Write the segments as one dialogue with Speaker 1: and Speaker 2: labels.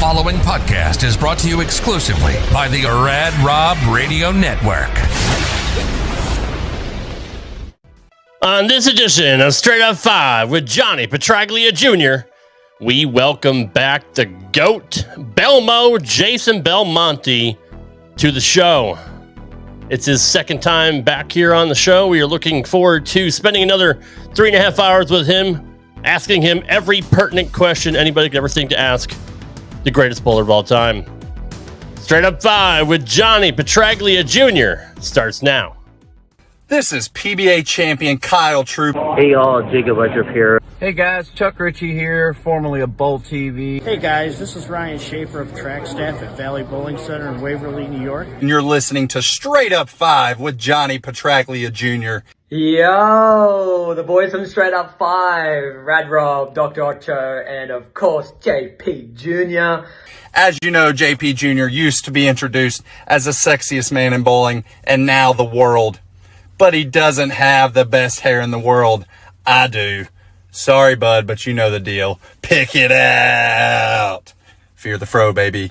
Speaker 1: following podcast is brought to you exclusively by the Rad Rob Radio Network.
Speaker 2: On this edition of Straight Up 5 with Johnny Petraglia Jr., we welcome back the GOAT, Belmo Jason Belmonte, to the show. It's his second time back here on the show. We are looking forward to spending another 3.5 hours with him, asking him every pertinent question anybody could ever think to ask the greatest bowler of all time. Straight Up 5 with Johnny Petraglia Jr. starts now.
Speaker 3: This is PBA champion Kyle Troop.
Speaker 4: Hey y'all, Jacob Ledrup here.
Speaker 5: Hey guys, Chuck Ritchie here, formerly of Bowl TV.
Speaker 6: Hey guys, this is Ryan Schaefer of track staff at Valley Bowling Center in Waverly, New York.
Speaker 3: And you're listening to Straight Up 5 with Johnny Petraglia Jr.
Speaker 7: Yo, the boys from Straight Up 5, Rad Rob, Dr. Ocho, and of course, JP Jr.
Speaker 3: As you know, JP Jr. used to be introduced as the sexiest man in bowling, and now the world. But he doesn't have the best hair in the world. I do. Sorry, bud, but you know the deal. Pick it out. Fear the fro, baby.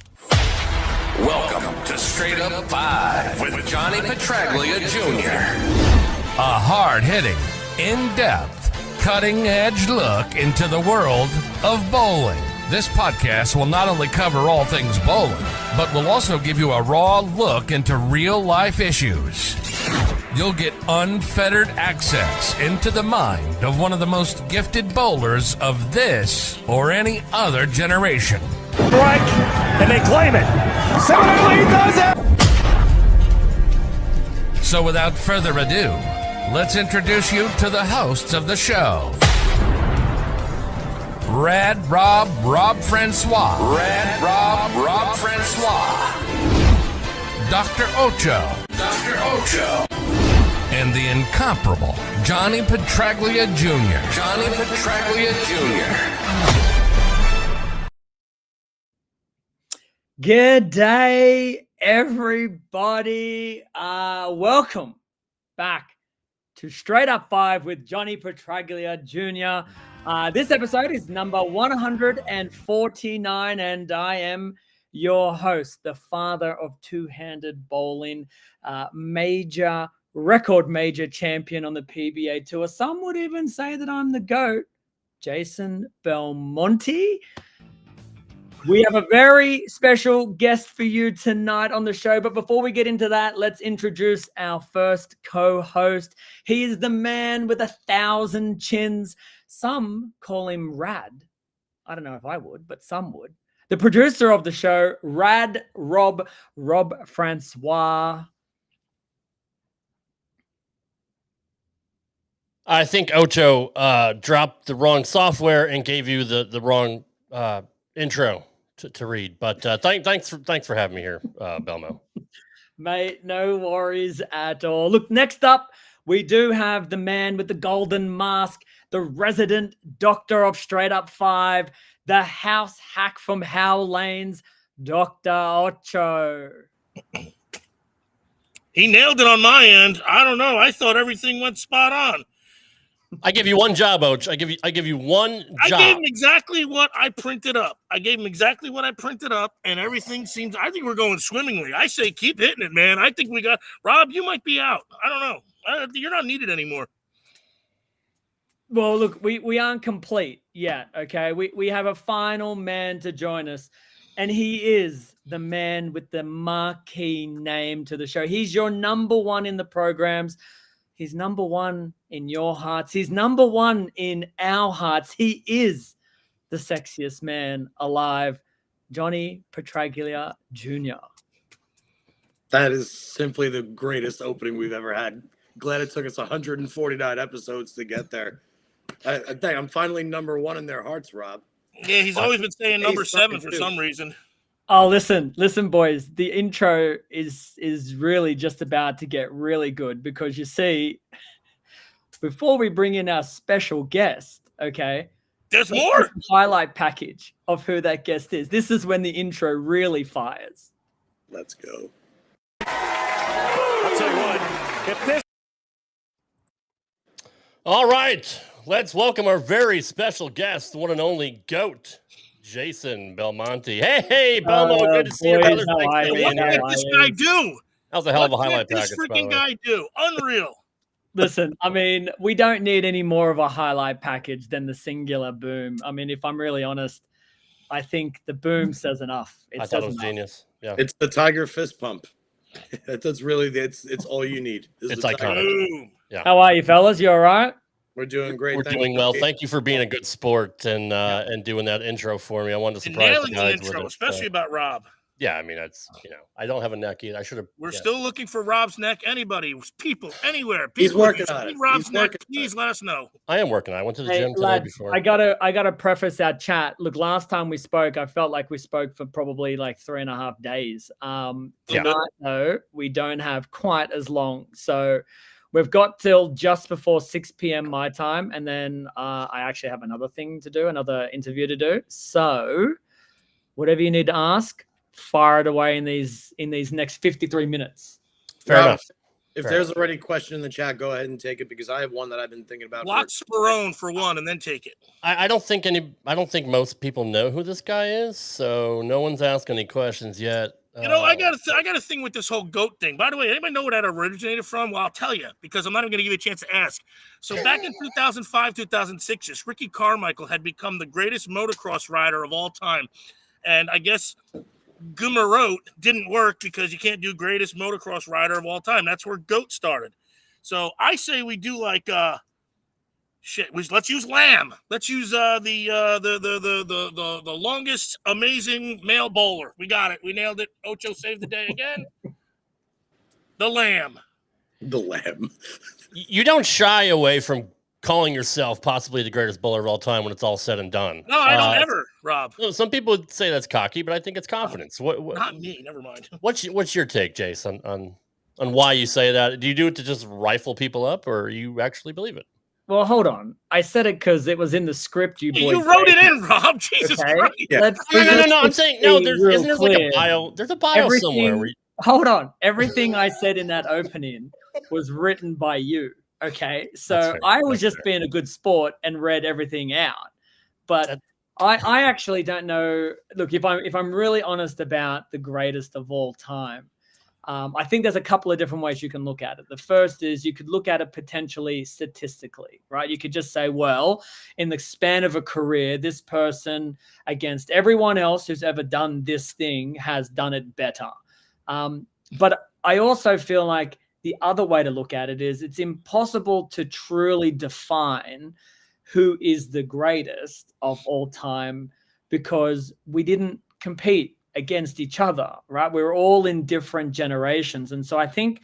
Speaker 1: Welcome to Straight Up 5 with Johnny Petraglia Jr. A hard-hitting, in-depth, cutting-edge look into the world of bowling. This podcast will not only cover all things bowling, but will also give you a raw look into real-life issues. You'll get unfettered access into the mind of one of the most gifted bowlers of this or any other generation.
Speaker 8: Strike, and they claim it. Similarly does it.
Speaker 1: So without further ado, let's introduce you to the hosts of the show. Rad Rob Francois. Rad Rob Francois. Dr. Ocho. And the incomparable Johnny Petraglia Jr. Johnny Petraglia Jr.
Speaker 7: Good day, everybody. Welcome back to Straight Up 5 with Johnny Petraglia Jr. This episode is number 149, and I am your host, the father of two-handed bowling, major champion on the PBA Tour. Some would even say that I'm the GOAT, Jason Belmonte. We have a very special guest for you tonight on the show, but before we get into that, let's introduce our first co-host. He is the man with 1,000 chins. Some call him Rad. I don't know if I would, but some would. The producer of the show, Rad Rob Francois.
Speaker 2: I think Ocho dropped the wrong software and gave you the wrong intro to read. But thanks for having me here, Belmo.
Speaker 7: Mate, no worries at all. Look, next up, we do have the man with the golden mask, the resident doctor of Straight Up 5, the house hack from Howe Lanes, Dr. Ocho.
Speaker 8: He nailed it on my end. I don't know. I thought everything went spot on.
Speaker 2: I give you one job, Oach. I give you one job.
Speaker 8: I gave him exactly what I printed up. And everything seems. I think we're going swimmingly. I say keep hitting it, man. I think we got Rob. You might be out. I don't know. You're not needed anymore.
Speaker 7: Well, look, we aren't complete yet, okay? We have a final man to join us, and he is the man with the marquee name to the show. He's your number one in the programs. He's number one in your hearts. He's number one in our hearts. He is the sexiest man alive, Johnny Petraglia Jr.
Speaker 9: That is simply the greatest opening we've ever had. Glad it took us 149 episodes to get there. I think I'm finally number one in their hearts, Rob.
Speaker 8: Yeah, he's always been saying number 7 for some reason.
Speaker 7: Oh, listen, boys. The intro is really just about to get really good because you see, before we bring in our special guest, okay,
Speaker 8: there's more
Speaker 7: highlight package of who that guest is. This is when the intro really fires.
Speaker 9: Let's go.
Speaker 8: I'll tell you what. If this.
Speaker 2: All right, let's welcome our very special guest, the one and only GOAT, Jason Belmonte. Hey, Belmo, good to see you,
Speaker 7: boys,
Speaker 2: brother.
Speaker 7: how
Speaker 2: Thanks
Speaker 7: are
Speaker 2: for
Speaker 7: you?
Speaker 2: being
Speaker 8: What
Speaker 2: here.
Speaker 8: can't this guy do?
Speaker 2: That was a hell of a
Speaker 8: What
Speaker 2: highlight
Speaker 8: can't
Speaker 2: package,
Speaker 8: this
Speaker 2: by the
Speaker 8: freaking
Speaker 2: way.
Speaker 8: guy do? Unreal.
Speaker 7: Listen, I mean, we don't need any more of a highlight package than the singular boom. I mean, if I'm really honest, I think the boom says enough.
Speaker 2: I thought it was genius. Yeah,
Speaker 9: It's the Tiger fist pump. That's really it's all you need.
Speaker 2: It's
Speaker 9: the Tiger.
Speaker 2: iconic.
Speaker 8: Boom.
Speaker 2: Yeah.
Speaker 7: How are you, fellas? You all right?
Speaker 9: We're doing great.
Speaker 2: We're doing well. Thank you for being a good sport and doing that intro for me. I wanted to
Speaker 8: And
Speaker 2: surprise
Speaker 8: nailing
Speaker 2: the
Speaker 8: the
Speaker 2: guys
Speaker 8: intro,
Speaker 2: with it.
Speaker 8: especially about Rob.
Speaker 2: Yeah, I mean, that's, I don't have a neck either. I should have.
Speaker 8: We're still looking for Rob's neck. Anybody, people, anywhere. People,
Speaker 9: He's working
Speaker 8: if you
Speaker 9: on
Speaker 8: see
Speaker 9: it.
Speaker 8: Rob's
Speaker 9: He's
Speaker 8: neck,
Speaker 9: working on
Speaker 8: please let us know.
Speaker 2: I am working. I went to the
Speaker 7: Hey,
Speaker 2: gym today
Speaker 7: lads,
Speaker 2: before.
Speaker 7: I gotta preface our chat. Look, last time we spoke, I felt like we spoke for probably like 3.5 days. Tonight, though, we don't have quite as long. So we've got till just before 6 p.m. my time. And then I actually have another thing to do, another interview to do. So whatever you need to ask, fire it away in these next 53 minutes.
Speaker 2: Fair enough.
Speaker 9: If there's already a question in the chat, go ahead and take it because I have one that I've been thinking about.
Speaker 8: Block Sperone for one and then take it.
Speaker 2: I don't think most people know who this guy is, so no one's asking any questions yet.
Speaker 8: I got a thing with this whole GOAT thing. By the way, anybody know where that originated from? Well, I'll tell you because I'm not even going to give you a chance to ask. So back in 2005, 2006, Ricky Carmichael had become the greatest motocross rider of all time. And I guess Gumerot didn't work because you can't do greatest motocross rider of all time. That's where GOAT started. So I say we do like let's use Lamb. Let's use the longest amazing male bowler. We got it. We nailed it. Ocho saved the day again. The Lamb.
Speaker 9: The Lamb.
Speaker 2: You don't shy away from calling yourself possibly the greatest bowler of all time when it's all said and done.
Speaker 8: No, I don't ever, Rob.
Speaker 2: Some people would say that's cocky, but I think it's confidence. What
Speaker 8: Not me. Never mind.
Speaker 2: What's your take, Jason, on why you say that? Do you do it to just rifle people up, or you actually believe it?
Speaker 7: Well, hold on. I said it because it was in the script. You
Speaker 8: wrote it in, Rob. Jesus Christ.
Speaker 9: Yeah.
Speaker 2: No. I'm saying no. Isn't there like a bio? There's a bio somewhere. Where
Speaker 7: Hold on. Everything I said in that opening was written by you. Okay, so I was just being a good sport and read everything out. But I actually don't know. Look, if I'm really honest about the greatest of all time, I think there's a couple of different ways you can look at it. The first is you could look at it potentially statistically, right? You could just say, well, in the span of a career, this person against everyone else who's ever done this thing has done it better. But I also feel like the other way to look at it is it's impossible to truly define who is the greatest of all time because we didn't compete against each other, right? We're all in different generations. And so I think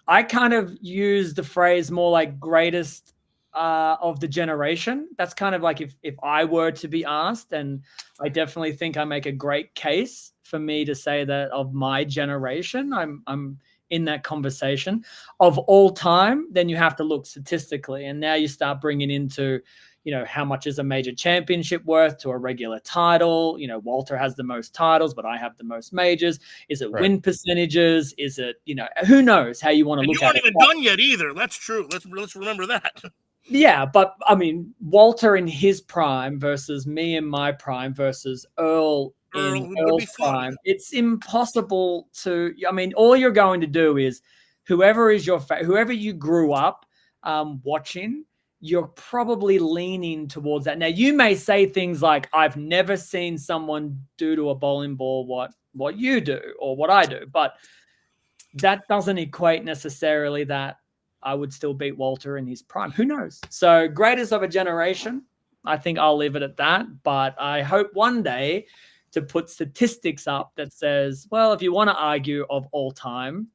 Speaker 7: I kind of use the phrase more like greatest of the generation. That's kind of like if I were to be asked, and I definitely think I make a great case for me to say that of my generation, I'm in that conversation of all time, then you have to look statistically. And now you start bringing into, how much is a major championship worth to a regular title? Walter has the most titles, but I have the most majors. Is it win percentages? Is it, who knows how you want to look at it?
Speaker 8: You aren't even done yet either. That's true. Let's remember that.
Speaker 7: Yeah, but I mean, Walter in his prime versus me in my prime versus Earl in Earl's prime. It's impossible to. I mean, all you're going to do is whoever you grew up watching, you're probably leaning towards that. Now, you may say things like, "I've never seen someone do to a bowling ball what you do or what I do," but that doesn't equate necessarily that I would still beat Walter in his prime. Who knows? So greatest of a generation, I think I'll leave it at that. But I hope one day to put statistics up that says, well, if you want to argue of all time,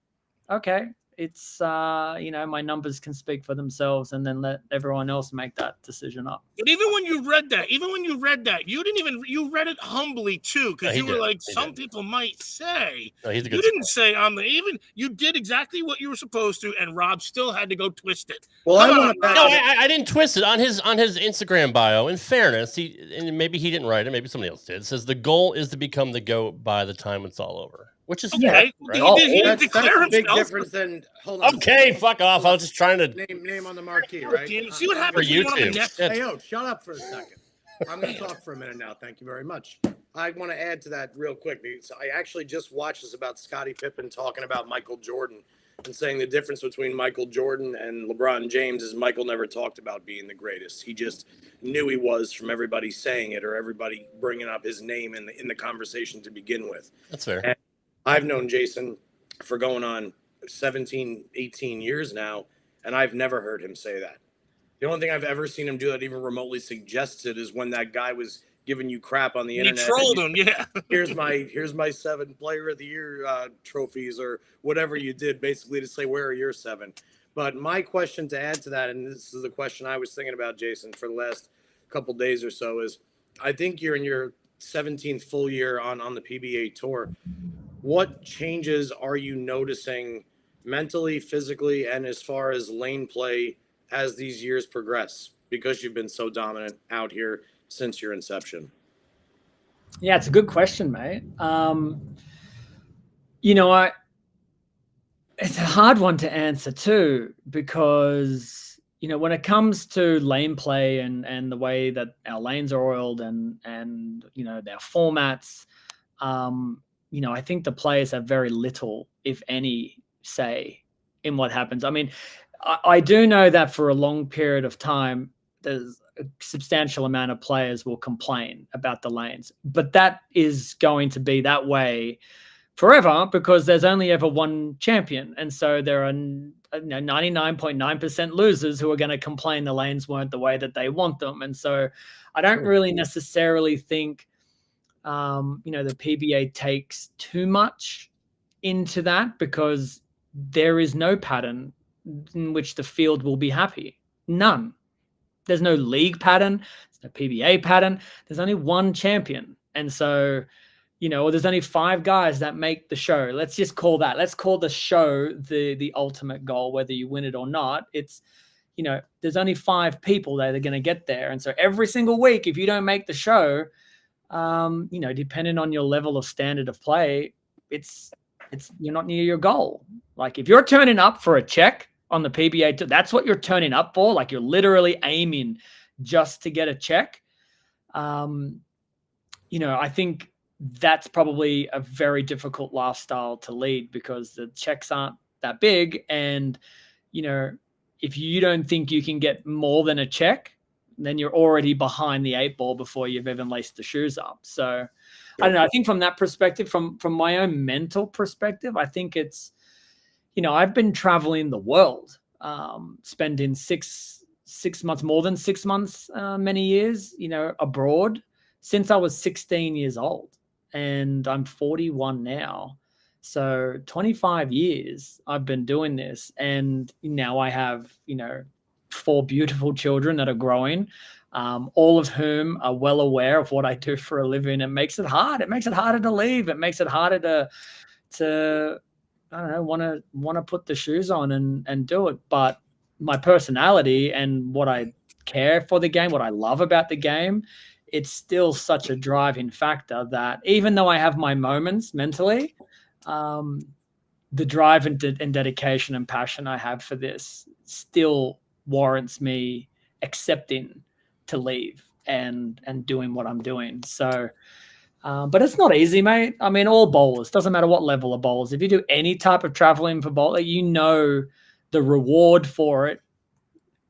Speaker 7: okay, it's, my numbers can speak for themselves and then let everyone else make that decision up.
Speaker 8: But even when you read that, you read it humbly too, because you were like, some people might say,
Speaker 2: you
Speaker 8: didn't say you did exactly what you were supposed to, and Rob still had to go twist it.
Speaker 9: Well,
Speaker 2: I didn't twist it on his Instagram bio. In fairness, and maybe he didn't write it, maybe somebody else did. It says the goal is to become the GOAT by the time it's all over. Which is fair, right?
Speaker 8: He didn't declare
Speaker 9: a big
Speaker 8: himself.
Speaker 9: difference than hold on.
Speaker 2: Okay, fuck off. I was just trying to
Speaker 9: name on the marquee, right?
Speaker 8: See what happens
Speaker 2: for YouTube.
Speaker 8: next.
Speaker 9: Hey, shut up for a second. I'm going to talk for a minute now. Thank you very much. I want to add to that real quick. Because I actually just watched this about Scottie Pippen talking about Michael Jordan and saying the difference between Michael Jordan and LeBron James is Michael never talked about being the greatest. He just knew he was from everybody saying it or everybody bringing up his name in the conversation to begin with.
Speaker 2: That's fair.
Speaker 9: And I've known Jason for going on 17, 18 years now, and I've never heard him say that. The only thing I've ever seen him do that even remotely suggested is when that guy was giving you crap on the internet.
Speaker 8: He trolled him, yeah.
Speaker 9: here's my 7 Player of the Year trophies or whatever you did, basically to say, where are your 7? But my question to add to that, and this is the question I was thinking about, Jason, for the last couple days or so, is I think you're in your 17th full year on the PBA Tour. What changes are you noticing mentally, physically, and as far as lane play as these years progress, because you've been so dominant out here since your inception?
Speaker 7: Yeah, it's a good question, mate. It's a hard one to answer too, because, when it comes to lane play and the way that our lanes are oiled and their formats, I think the players have very little, if any, say in what happens. I mean, I do know that for a long period of time, there's a substantial amount of players will complain about the lanes, but that is going to be that way forever because there's only ever one champion. And so there are 99.9% losers who are going to complain the lanes weren't the way that they want them. And so I don't really necessarily think, the PBA takes too much into that because there is no pattern in which the field will be happy. None. There's no league pattern. There's no PBA pattern. There's only one champion. And so, or there's only 5 guys that make the show. Let's just call that. Let's call the show the ultimate goal, whether you win it or not. It's, there's only 5 people that are going to get there. And so every single week, if you don't make the show, depending on your level of standard of play, it's you're not near your goal. Like if you're turning up for a check on the PBA, that's what you're turning up for. Like you're literally aiming just to get a check. I think that's probably a very difficult lifestyle to lead because the checks aren't that big. And, if you don't think you can get more than a check, then you're already behind the 8 ball before you've even laced the shoes up. So I don't know. I think from that perspective, from my own mental perspective, I think it's, I've been traveling the world, spending 6 months, more than 6 months, many years, abroad since I was 16 years old, and I'm 41 now. So 25 years I've been doing this, and now I have, 4 beautiful children that are growing, all of whom are well aware of what I do for a living. It makes it hard. It makes it harder to leave. It makes it harder to I don't know, want to put the shoes on and do it. But my personality and what I care for the game, what I love about the game, it's still such a driving factor that even though I have my moments mentally, the drive and dedication and passion I have for this still warrants me accepting to leave and doing what I'm doing. So, but it's not easy, mate. I mean, all bowlers, doesn't matter what level of bowlers, if you do any type of traveling for bowler, the reward for it,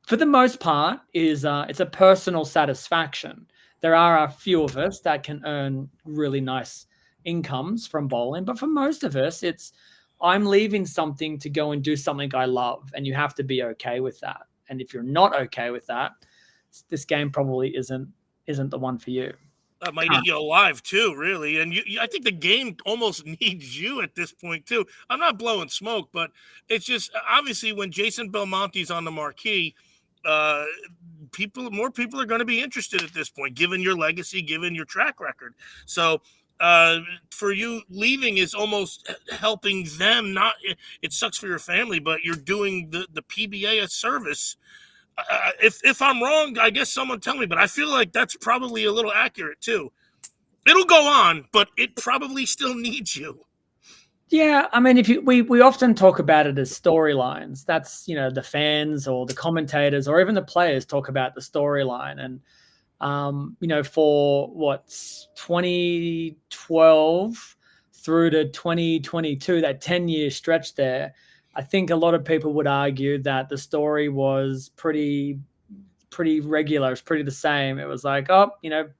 Speaker 7: for the most part, is it's a personal satisfaction. There are a few of us that can earn really nice incomes from bowling, but for most of us, it's I'm leaving something to go and do something I love, and you have to be okay with that. And if you're not okay with that, this game probably isn't the one for you.
Speaker 8: That might eat you alive too, really. And I think the game almost needs you at this point too. I'm not blowing smoke, but it's just obviously when Jason Belmonte's on the marquee, more people are going to be interested at this point, given your legacy, given your track record. So for you, leaving is almost helping them. It sucks for your family, but you're doing the PBA a service. If I'm wrong, I guess someone tell me, but I feel like that's probably a little accurate too. It'll go on, but it probably still needs you.
Speaker 7: Yeah, I mean, we often talk about it as storylines. That's, the fans or the commentators or even the players talk about the storyline. And For what's 2012 through to 2022, that 10-year stretch there, I think a lot of people would argue that the story was pretty regular. It's pretty the same. It was like,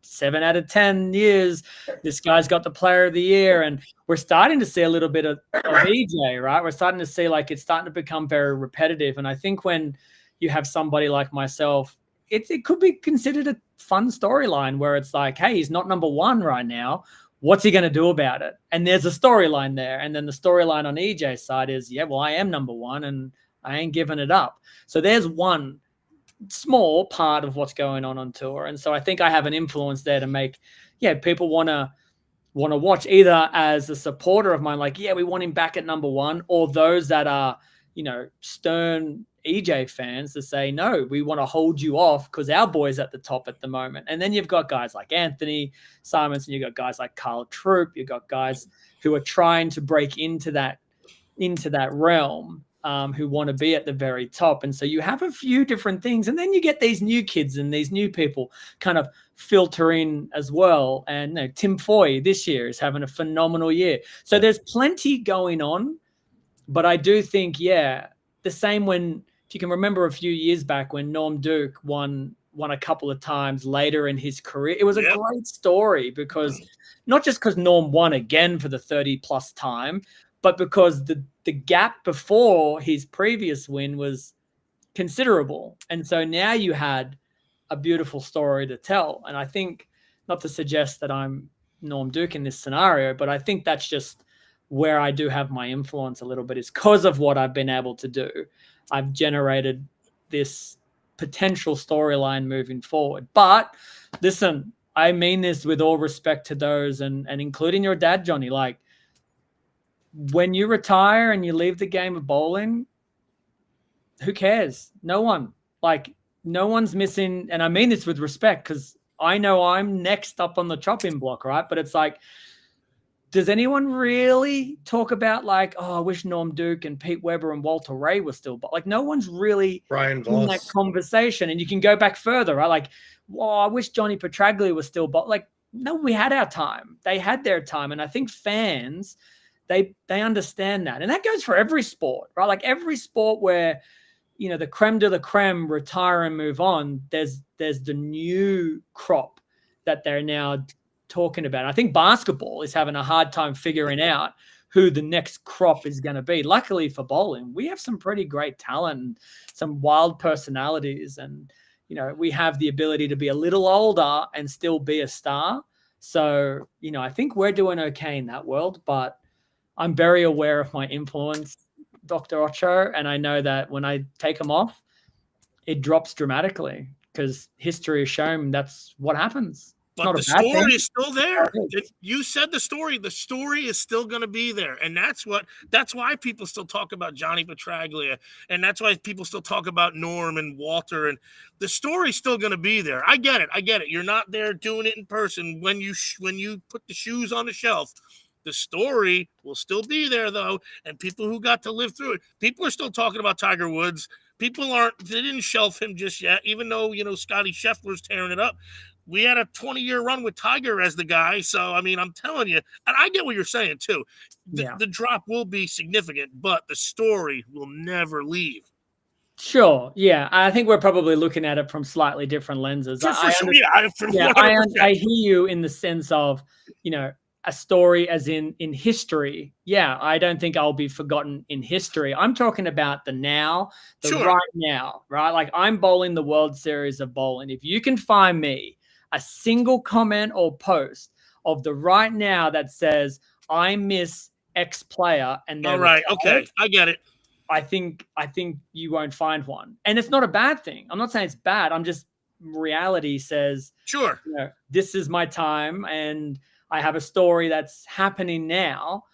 Speaker 7: 7 out of 10 years, this guy's got the player of the year. And we're starting to see a little bit of EJ, right? We're starting to see like it's starting to become very repetitive. And I think when you have somebody like myself, it could be considered a fun storyline where it's like, hey, he's not number one right now. What's he going to do about it? And there's a storyline there. And then the storyline on EJ's side is, yeah, well, I am number one and I ain't giving it up. So there's one small part of what's going on tour. And so I think I have an influence there to make, people want to watch, either as a supporter of mine, like, yeah, we want him back at number one, or those that are, stern EJ fans to say, no, we want to hold you off because our boy's at the top at the moment. And then you've got guys like Anthony Simonson, you've got guys like Carl Troop, you've got guys who are trying to break into that realm, who want to be at the very top. And so you have a few different things. And then you get these new kids and these new people kind of filter in as well. And Tim Foy this year is having a phenomenal year. So there's plenty going on. But I do think, the same when, if you can remember a few years back when Norm Duke won a couple of times later in his career, it was a great story because not just because Norm won again for the 30+ time, but because the gap before his previous win was considerable. And so now you had a beautiful story to tell. And I think, not to suggest that I'm Norm Duke in this scenario, but I think that's just where I do have my influence a little bit, is because of what I've been able to do. I've generated this potential storyline moving forward. But listen, I mean this with all respect to those, and including your dad, Johnny, like, when you retire and you leave the game of bowling, who cares? No one. Like, no one's missing. And I mean this with respect because I know I'm next up on the chopping block, right? But it's like, does anyone really talk about like, I wish Norm Duke and Pete Weber and Walter Ray were still, but like no one's really
Speaker 9: Brian
Speaker 7: in
Speaker 9: Voss.
Speaker 7: that conversation. And you can go back further, right? Like, I wish Johnny Petraglia was still, but like, no, we had our time. They had their time. And I think fans, they understand that. And that goes for every sport, right? Like every sport where, the creme de la creme retire and move on, there's the new crop that they're now talking about. I think basketball is having a hard time figuring out who the next crop is going to be. Luckily for bowling, we have some pretty great talent and some wild personalities. And, we have the ability to be a little older and still be a star. So, I think we're doing okay in that world, but I'm very aware of my influence, Dr. Ocho. And I know that when I take them off, it drops dramatically because history has shown that's what happens.
Speaker 8: But the story is still there. You said the story. The story is still going to be there. And that's why people still talk about Johnny Petraglia. And that's why people still talk about Norm and Walter. And the story's still going to be there. I get it. You're not there doing it in person. When you put the shoes on the shelf, the story will still be there, though. And people who got to live through it, people are still talking about Tiger Woods. They didn't shelf him just yet, even though, Scotty Scheffler's tearing it up. We had a 20-year run with Tiger as the guy. So, I mean, I'm telling you, and I get what you're saying, too. The drop will be significant, but the story will never leave.
Speaker 7: Sure. Yeah. I think we're probably looking at it from slightly different lenses. I hear you in the sense of, a story as in history. Yeah. I don't think I'll be forgotten in history. I'm talking about the now, right now, right? Like I'm bowling the World Series of bowling. If you can find me a single comment or post of the right now that says, I miss X player. And
Speaker 8: all right. Okay. I get it.
Speaker 7: I think you won't find one. And it's not a bad thing. I'm not saying it's bad. I'm just, reality says,
Speaker 8: sure,
Speaker 7: this is my time and I have a story that's happening now.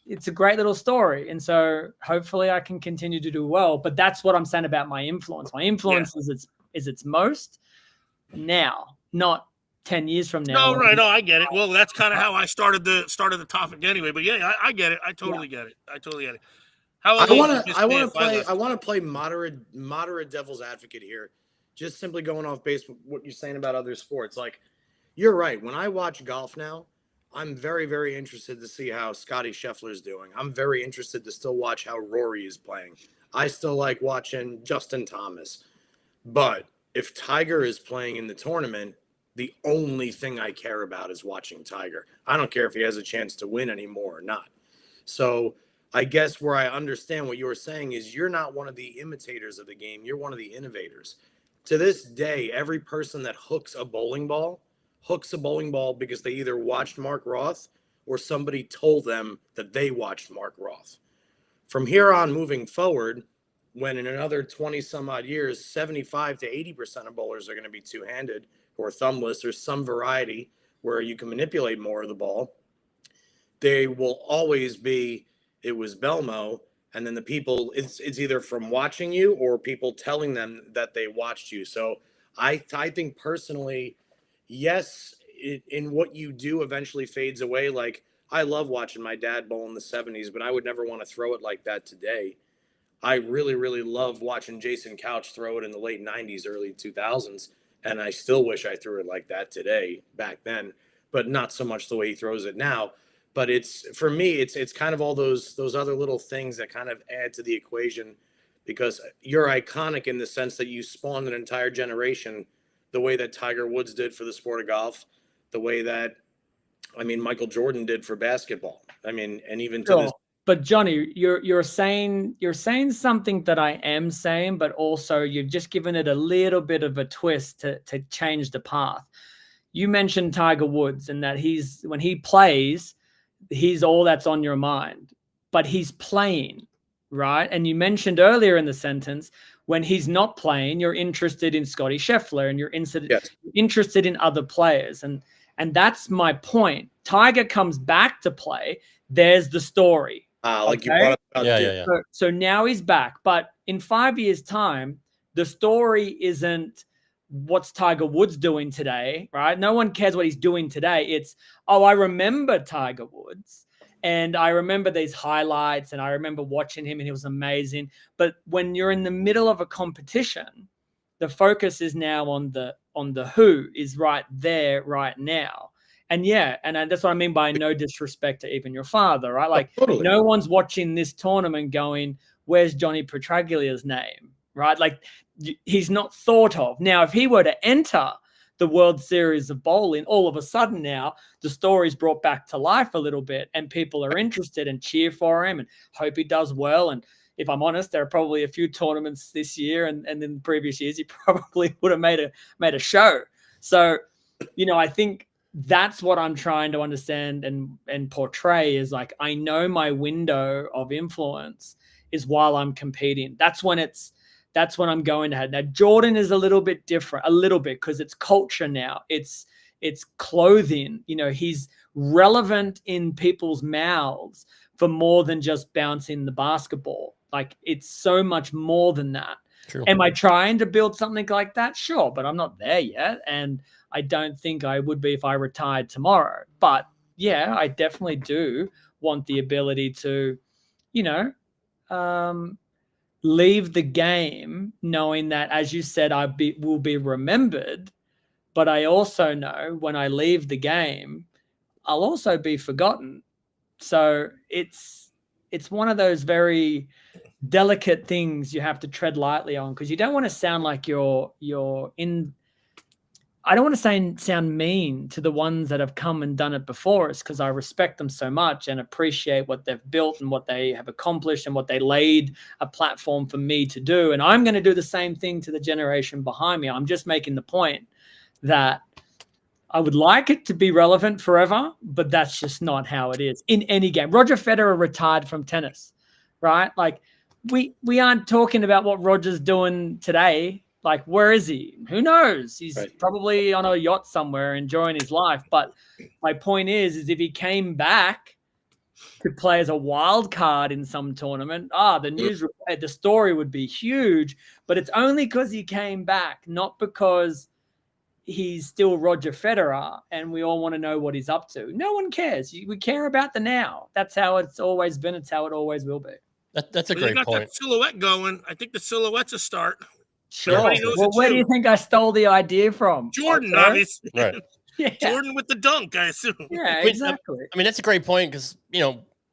Speaker 7: It's a great little story. And so hopefully I can continue to do well. But that's what I'm saying about my influence. My influence is its most now, not 10 years from now.
Speaker 8: No, right. No, I get it. Well, that's kind of how I started the topic anyway. But yeah, I get it. I totally get it. I want to play moderate devil's advocate here.
Speaker 9: just simply going off base with what you're saying about other sports. Like, you're right. When I watch golf now, I'm very, very interested to see how Scotty Scheffler's doing. I'm very interested to still watch how Rory is playing. I still like watching Justin Thomas. But if Tiger is playing in the tournament, the only thing I care about is watching Tiger. I don't care if he has a chance to win anymore or not. So I guess where I understand what you're saying is you're not one of the imitators of the game. You're one of the innovators. To this day, every person that hooks a bowling ball because they either watched Mark Roth or somebody told them that they watched Mark Roth. From here on moving forward, when in another 20 some odd years, 75 to 80% of bowlers are going to be two-handed or thumbless or some variety where you can manipulate more of the ball, they will always be, it was Belmo. And then the people, it's either from watching you or people telling them that they watched you. So I think personally, yes, in what you do eventually fades away. Like, I love watching my dad bowl in the 70s, but I would never want to throw it like that today. I really, really love watching Jason Couch throw it in the late 90s, early 2000s. And I still wish I threw it like that today, back then, but not so much the way he throws it now. But it's, for me, it's kind of all those other little things that kind of add to the equation, because you're iconic in the sense that you spawned an entire generation, the way that Tiger Woods did for the sport of golf, the way that, I mean, Michael Jordan did for basketball. I mean, and even to this.
Speaker 7: But Johnny, you're saying something that I am saying, but also you've just given it a little bit of a twist to change the path. You mentioned Tiger Woods and that when he plays, he's all that's on your mind, but he's playing, right? And you mentioned earlier in the sentence, when he's not playing, you're interested in Scotty Scheffler and you're interested in other players. And that's my point. Tiger comes back to play. There's the story.
Speaker 9: Like you brought up.
Speaker 2: Yeah.
Speaker 7: So now he's back. But in 5 years' time, the story isn't what's Tiger Woods doing today, right? No one cares what he's doing today. It's, oh, I remember Tiger Woods and I remember these highlights and I remember watching him and he was amazing. But when you're in the middle of a competition, the focus is now on the who is right there, right now. And yeah, and that's what I mean by no disrespect to even your father, right? Like,
Speaker 9: Totally.
Speaker 7: No one's watching this tournament going, where's Johnny Petraglia's name, right? Like, he's not thought of. Now, if he were to enter the World Series of Bowling, all of a sudden now the story's brought back to life a little bit and people are interested and cheer for him and hope he does well. And if I'm honest, there are probably a few tournaments this year and in previous years he probably would have made a show. So, I think that's what I'm trying to understand and portray is like, I know my window of influence is while I'm competing. That's when I'm going to have. Now, Jordan is a little bit different, because it's culture now. It's clothing. He's relevant in people's mouths for more than just bouncing the basketball. Like, it's so much more than that.
Speaker 2: True.
Speaker 7: Am I trying to build something like that? Sure, but I'm not there yet. And I don't think I would be if I retired tomorrow. But yeah, I definitely do want the ability to, leave the game knowing that, as you said, will be remembered. But I also know when I leave the game, I'll also be forgotten. So it's one of those very delicate things you have to tread lightly on, because you don't want to sound like you're in. I don't want to sound mean to the ones that have come and done it before us, because I respect them so much and appreciate what they've built and what they have accomplished and what they laid a platform for me to do. And I'm going to do the same thing to the generation behind me. I'm just making the point that I would like it to be relevant forever, but that's just not how it is in any game. Roger Federer retired from tennis, right? Like, we aren't talking about what Roger's doing today. Like, where is he? Who knows? He's probably on a yacht somewhere enjoying his life. But my point is if he came back to play as a wild card in some tournament, the story would be huge. But it's only because he came back, not because he's still Roger Federer and we all want to know what he's up to. No one cares. We care about the now. That's how it's always been. It's how it always will be.
Speaker 2: That's a great point.
Speaker 8: That silhouette going. I think the silhouette's a start.
Speaker 7: Sure.
Speaker 8: Everybody knows
Speaker 7: Well,
Speaker 8: it
Speaker 7: where
Speaker 8: too.
Speaker 7: do you think I stole the idea from?
Speaker 8: Jordan,
Speaker 7: Okay.
Speaker 8: obviously.
Speaker 2: Right.
Speaker 7: Yeah.
Speaker 8: Jordan with the dunk, I assume.
Speaker 7: Yeah,
Speaker 2: I mean,
Speaker 7: exactly.
Speaker 2: I mean, that's a great point because,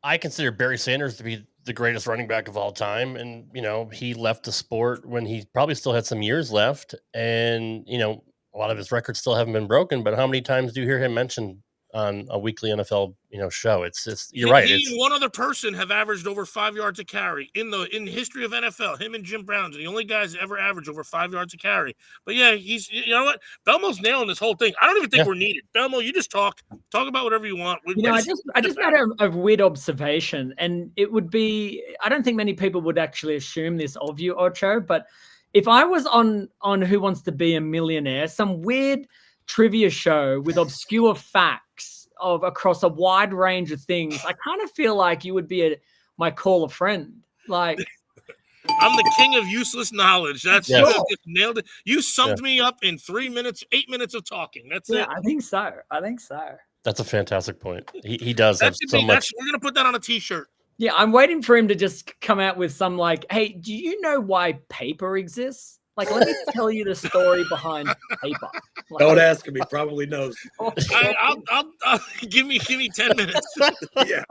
Speaker 2: I consider Barry Sanders to be the greatest running back of all time. And, he left the sport when he probably still had some years left. And, a lot of his records still haven't been broken. But how many times do you hear him mentioned on a weekly NFL, show? It's just, you're right.
Speaker 8: He
Speaker 2: It's
Speaker 8: and one other person have averaged over 5 yards a carry in the history of NFL. Him and Jim Brown's the only guys that ever averaged over 5 yards a carry. But yeah, you know what? Belmo's nailing this whole thing. I don't even think we're needed. Belmo, you just talk about whatever you want.
Speaker 7: I just had a weird observation, and it would be, I don't think many people would actually assume this of you, Ocho, but if I was on Who Wants to Be a Millionaire, some weird trivia show with obscure facts of across a wide range of things, I kind of feel like you would be my call a friend. Like,
Speaker 8: I'm the king of useless knowledge. That's
Speaker 2: Yes.
Speaker 8: you just nailed it. You summed me up in 3 minutes, 8 minutes of talking. That's it.
Speaker 7: I think so.
Speaker 2: That's a fantastic point. He does have
Speaker 8: That should
Speaker 2: so
Speaker 8: be,
Speaker 2: much.
Speaker 8: we're gonna put that on a t-shirt.
Speaker 7: Yeah, I'm waiting for him to just come out with some like, hey, do you know why paper exists? Like, let me tell you the story behind paper. Like,
Speaker 9: Don't ask him. He probably knows.
Speaker 8: I'll give me 10 minutes.
Speaker 9: Yeah.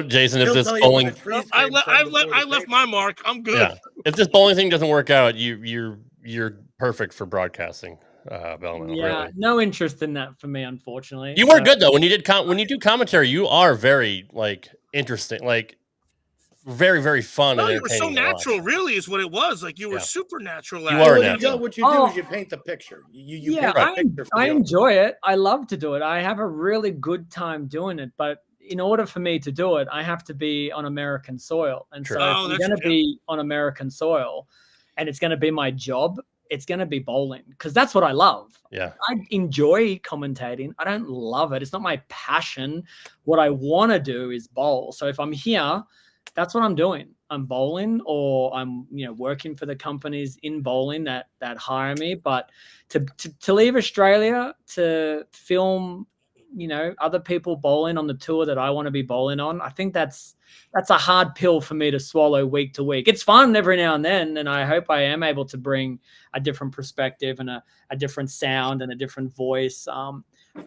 Speaker 2: Jason, if
Speaker 9: He'll
Speaker 2: this
Speaker 9: tell you
Speaker 2: bowling,
Speaker 9: when a tree's
Speaker 8: I
Speaker 9: came from before the
Speaker 8: left
Speaker 9: paper.
Speaker 8: my mark. I'm good.
Speaker 2: yeah, if this bowling thing doesn't work out, you're perfect for broadcasting, Belmo.
Speaker 7: yeah,
Speaker 2: Really.
Speaker 7: no interest in that for me, unfortunately.
Speaker 2: You were good though when you did when you do commentary. You are very interesting, very very fun.
Speaker 8: No,
Speaker 2: and
Speaker 8: you were so
Speaker 2: entertaining to watch.
Speaker 8: natural, really, is what it was. Like you were supernatural.
Speaker 2: You
Speaker 8: at
Speaker 2: are
Speaker 8: it.
Speaker 2: natural.
Speaker 9: What you do is you paint the picture. You
Speaker 7: Yeah,
Speaker 9: paint the picture for
Speaker 7: I
Speaker 9: the audience.
Speaker 7: enjoy it. I love to do it. I have a really good time doing it. But in order for me to do it, I have to be on American soil. And
Speaker 2: Sure.
Speaker 7: so if I'm going to be on American soil and it's going to be my job, it's going to be bowling because that's what I love.
Speaker 2: Yeah.
Speaker 7: I enjoy commentating. I don't love it. It's not my passion. What I want to do is bowl. So if I'm here, that's what I'm doing. I'm bowling, or I'm working for the companies in bowling that hire me. But to leave Australia to film other people bowling on the tour that I want to be bowling on, I think that's a hard pill for me to swallow week to week. It's fun every now and then, and I hope I am able to bring a different perspective and a different sound and a different voice.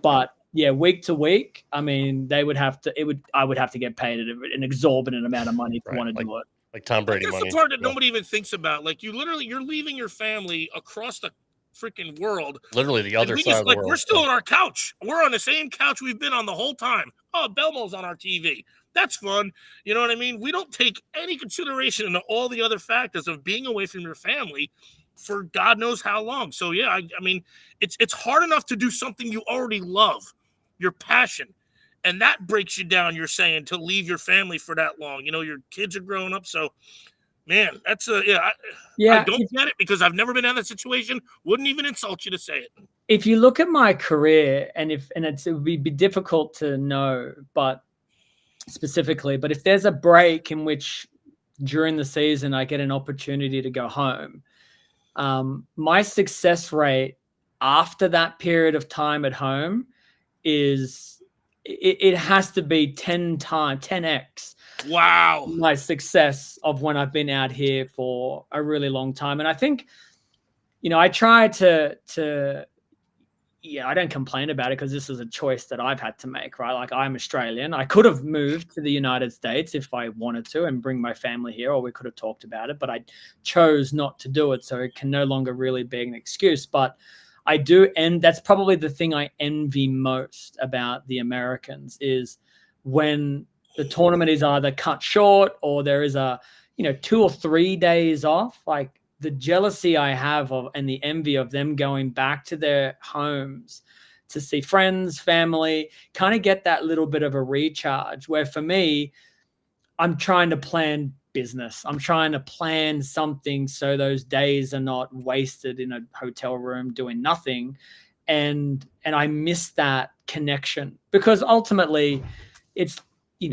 Speaker 7: But yeah, week to week, I mean, I would have to get paid an exorbitant amount of money to want to do it.
Speaker 2: Like Tom Brady
Speaker 8: That's
Speaker 2: money.
Speaker 8: the part that nobody even thinks about. Like you're leaving your family across the freaking world.
Speaker 2: Literally the other
Speaker 8: we
Speaker 2: side
Speaker 8: just,
Speaker 2: of the world.
Speaker 8: We're still on our couch. We're on the same couch we've been on the whole time. Oh, Belmo's on our TV. That's fun. You know what I mean? We don't take any consideration into all the other factors of being away from your family for God knows how long. So yeah, I mean, it's hard enough to do something you already love, your passion, and that breaks you down. You're saying to leave your family for that long. Your kids are growing up, so man, that's I don't get it because I've never been in that situation. Wouldn't even insult you to say it.
Speaker 7: If you look at my career, it would be difficult to know, but specifically, but if there's a break in which during the season I get an opportunity to go home, my success rate after that period of time at home is it has to be 10x.
Speaker 8: Wow.
Speaker 7: My success of when I've been out here for a really long time. And I think, I try to I don't complain about it because this is a choice that I've had to make, right? Like I'm Australian. I could have moved to the United States if I wanted to and bring my family here, or we could have talked about it, but I chose not to do it. So it can no longer really be an excuse, but I do. And that's probably the thing I envy most about the Americans is when the tournament is either cut short or there is 2 or 3 days off, like the jealousy I have and the envy of them going back to their homes to see friends, family, kind of get that little bit of a recharge, where for me, I'm trying to plan business. I'm trying to plan something so those days are not wasted in a hotel room doing nothing. And I miss that connection because ultimately it's,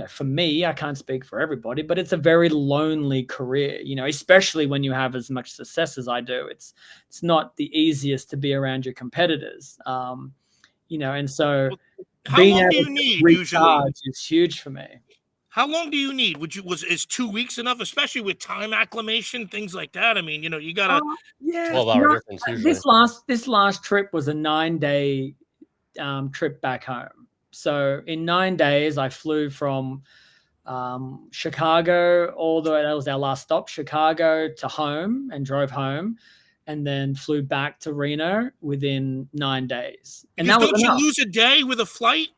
Speaker 7: for me, I can't speak for everybody, but it's a very lonely career, especially when you have as much success as I do. It's not the easiest to be around your competitors, and so
Speaker 8: How
Speaker 7: being
Speaker 8: long
Speaker 7: able
Speaker 8: do you
Speaker 7: to
Speaker 8: need
Speaker 7: recharge
Speaker 8: usually?
Speaker 7: is huge for me.
Speaker 8: How long do you need? Is 2 weeks enough, especially with time acclimation, things like that? I mean, you gotta.
Speaker 7: Yeah,
Speaker 2: 12-hour difference usually.
Speaker 7: This last trip was a 9-day trip back home. So in 9 days, I flew from Chicago all the way. That was our last stop, Chicago to home, and drove home, and then flew back to Reno within 9 days. And that was
Speaker 8: Don't you
Speaker 7: enough.
Speaker 8: lose a day with a flight?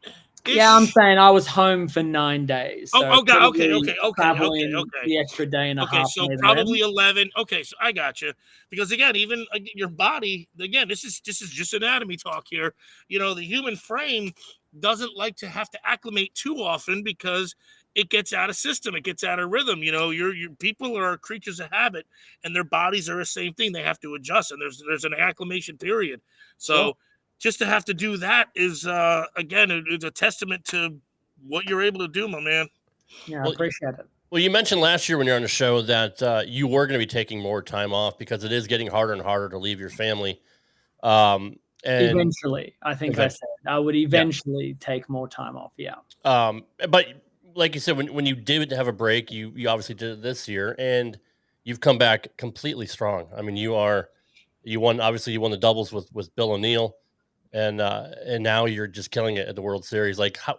Speaker 7: Yeah, I'm saying I was home for 9 days. So
Speaker 8: okay.
Speaker 7: The extra day and a half.
Speaker 8: So probably 11. Okay, so I got you. Because again, even your body, again, this is just anatomy talk here. The human frame doesn't like to have to acclimate too often because it gets out of system, it gets out of rhythm. Your people are creatures of habit, and their bodies are the same thing. They have to adjust, and there's an acclimation period. So just to have to do that is again, it's a testament to what you're able to do, my man.
Speaker 7: Yeah, I appreciate it.
Speaker 2: Well, you mentioned last year when you're on the show that you were going to be taking more time off because it is getting harder and harder to leave your family. And
Speaker 7: eventually, I think I said I would eventually take more time off. Yeah.
Speaker 2: But like you said, when you did have a break, you obviously did it this year, and you've come back completely strong. I mean, you won the doubles with Bill O'Neill, and now you're just killing it at the World Series. Like, how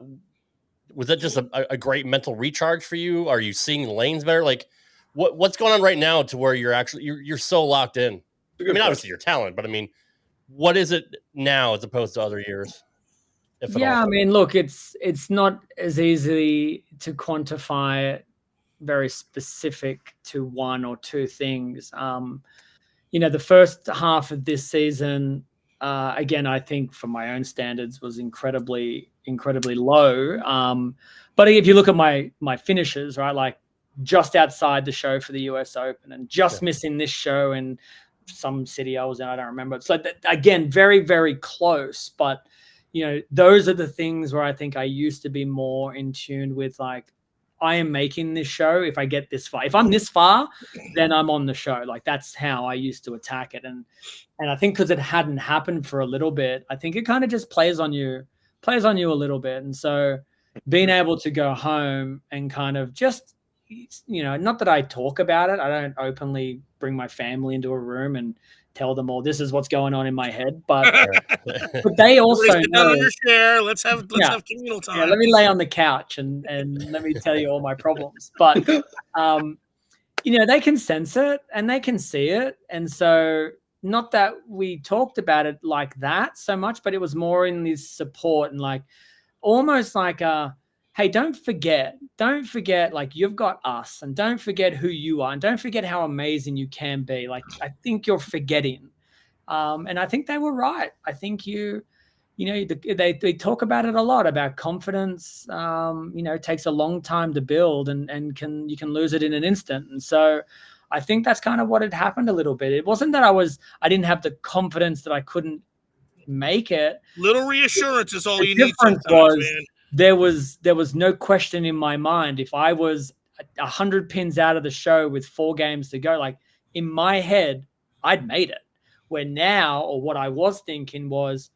Speaker 2: was that just a great mental recharge for you? Are you seeing the lanes better? Like, what's going on right now to where you're so locked in? I mean, obviously your talent, but I mean, what is it now as opposed to other years?
Speaker 7: I mean, look, it's not as easy to quantify it very specific to one or two things. The first half of this season, again, I think from my own standards was incredibly low. But if you look at my finishes, right, like just outside the show for the US Open and just missing this show in some city I was in, I don't remember. So again, very, very close. But, those are the things where I think I used to be more in tune with, like, I am making this show. If I get this far, if I'm this far, then I'm on the show. Like, that's how I used to attack it. And I think because it hadn't happened for a little bit, I think it kind of just plays on you a little bit. And so being able to go home and kind of just, not that I talk about it. I don't openly bring my family into a room and tell them all this is what's going on in my head, but they also know.
Speaker 8: Let's have communal time.
Speaker 7: Yeah, let me lay on the couch and let me tell you all my problems. But they can sense it and they can see it, and so not that we talked about it like that so much, but it was more in this support and like almost like hey, don't forget, like, you've got us, and don't forget who you are, and don't forget how amazing you can be. Like, I think you're forgetting. And I think they were right. I think they talk about it a lot, about confidence. It takes a long time to build and you can lose it in an instant. And so I think that's kind of what had happened a little bit. It wasn't that I didn't have the confidence that I couldn't make it.
Speaker 8: Little reassurance is all you
Speaker 7: need.
Speaker 8: The difference was,
Speaker 7: there was no question in my mind. If I was 100 pins out of the show with 4 games to go, like, in my head, I'd made it. Where now, or what I was thinking was,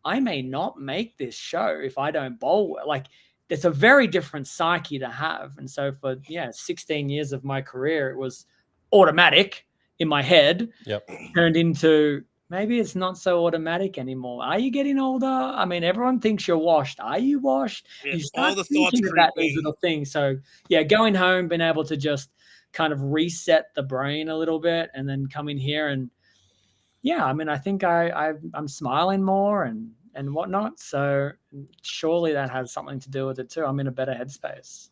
Speaker 7: I may not make this show if I don't bowl well. Like, it's a very different psyche to have. And so for 16 years of my career, it was automatic in my head.
Speaker 2: Yep.
Speaker 7: Turned into, maybe it's not so automatic anymore. Are you getting older? I mean, everyone thinks you're washed. Are you washed?
Speaker 8: Yeah,
Speaker 7: you start thinking about these little things. So going home, being able to just kind of reset the brain a little bit, and then come in here and I mean, I think I'm smiling more and whatnot. So surely that has something to do with it too. I'm in a better headspace.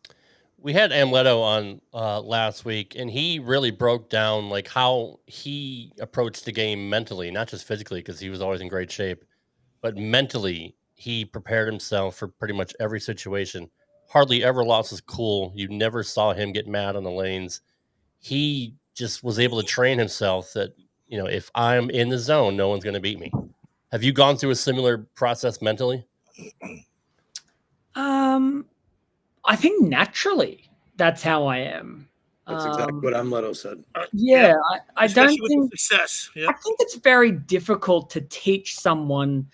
Speaker 2: We had Amleto on last week, and he really broke down like how he approached the game mentally, not just physically, because he was always in great shape, but mentally he prepared himself for pretty much every situation. Hardly ever lost his cool. You never saw him get mad on the lanes. He just was able to train himself that, if I'm in the zone, no one's going to beat me. Have you gone through a similar process mentally?
Speaker 7: I think naturally that's how I am.
Speaker 9: That's exactly what Amleto said.
Speaker 7: I don't think
Speaker 8: success. Yeah.
Speaker 7: I think it's very difficult to teach someone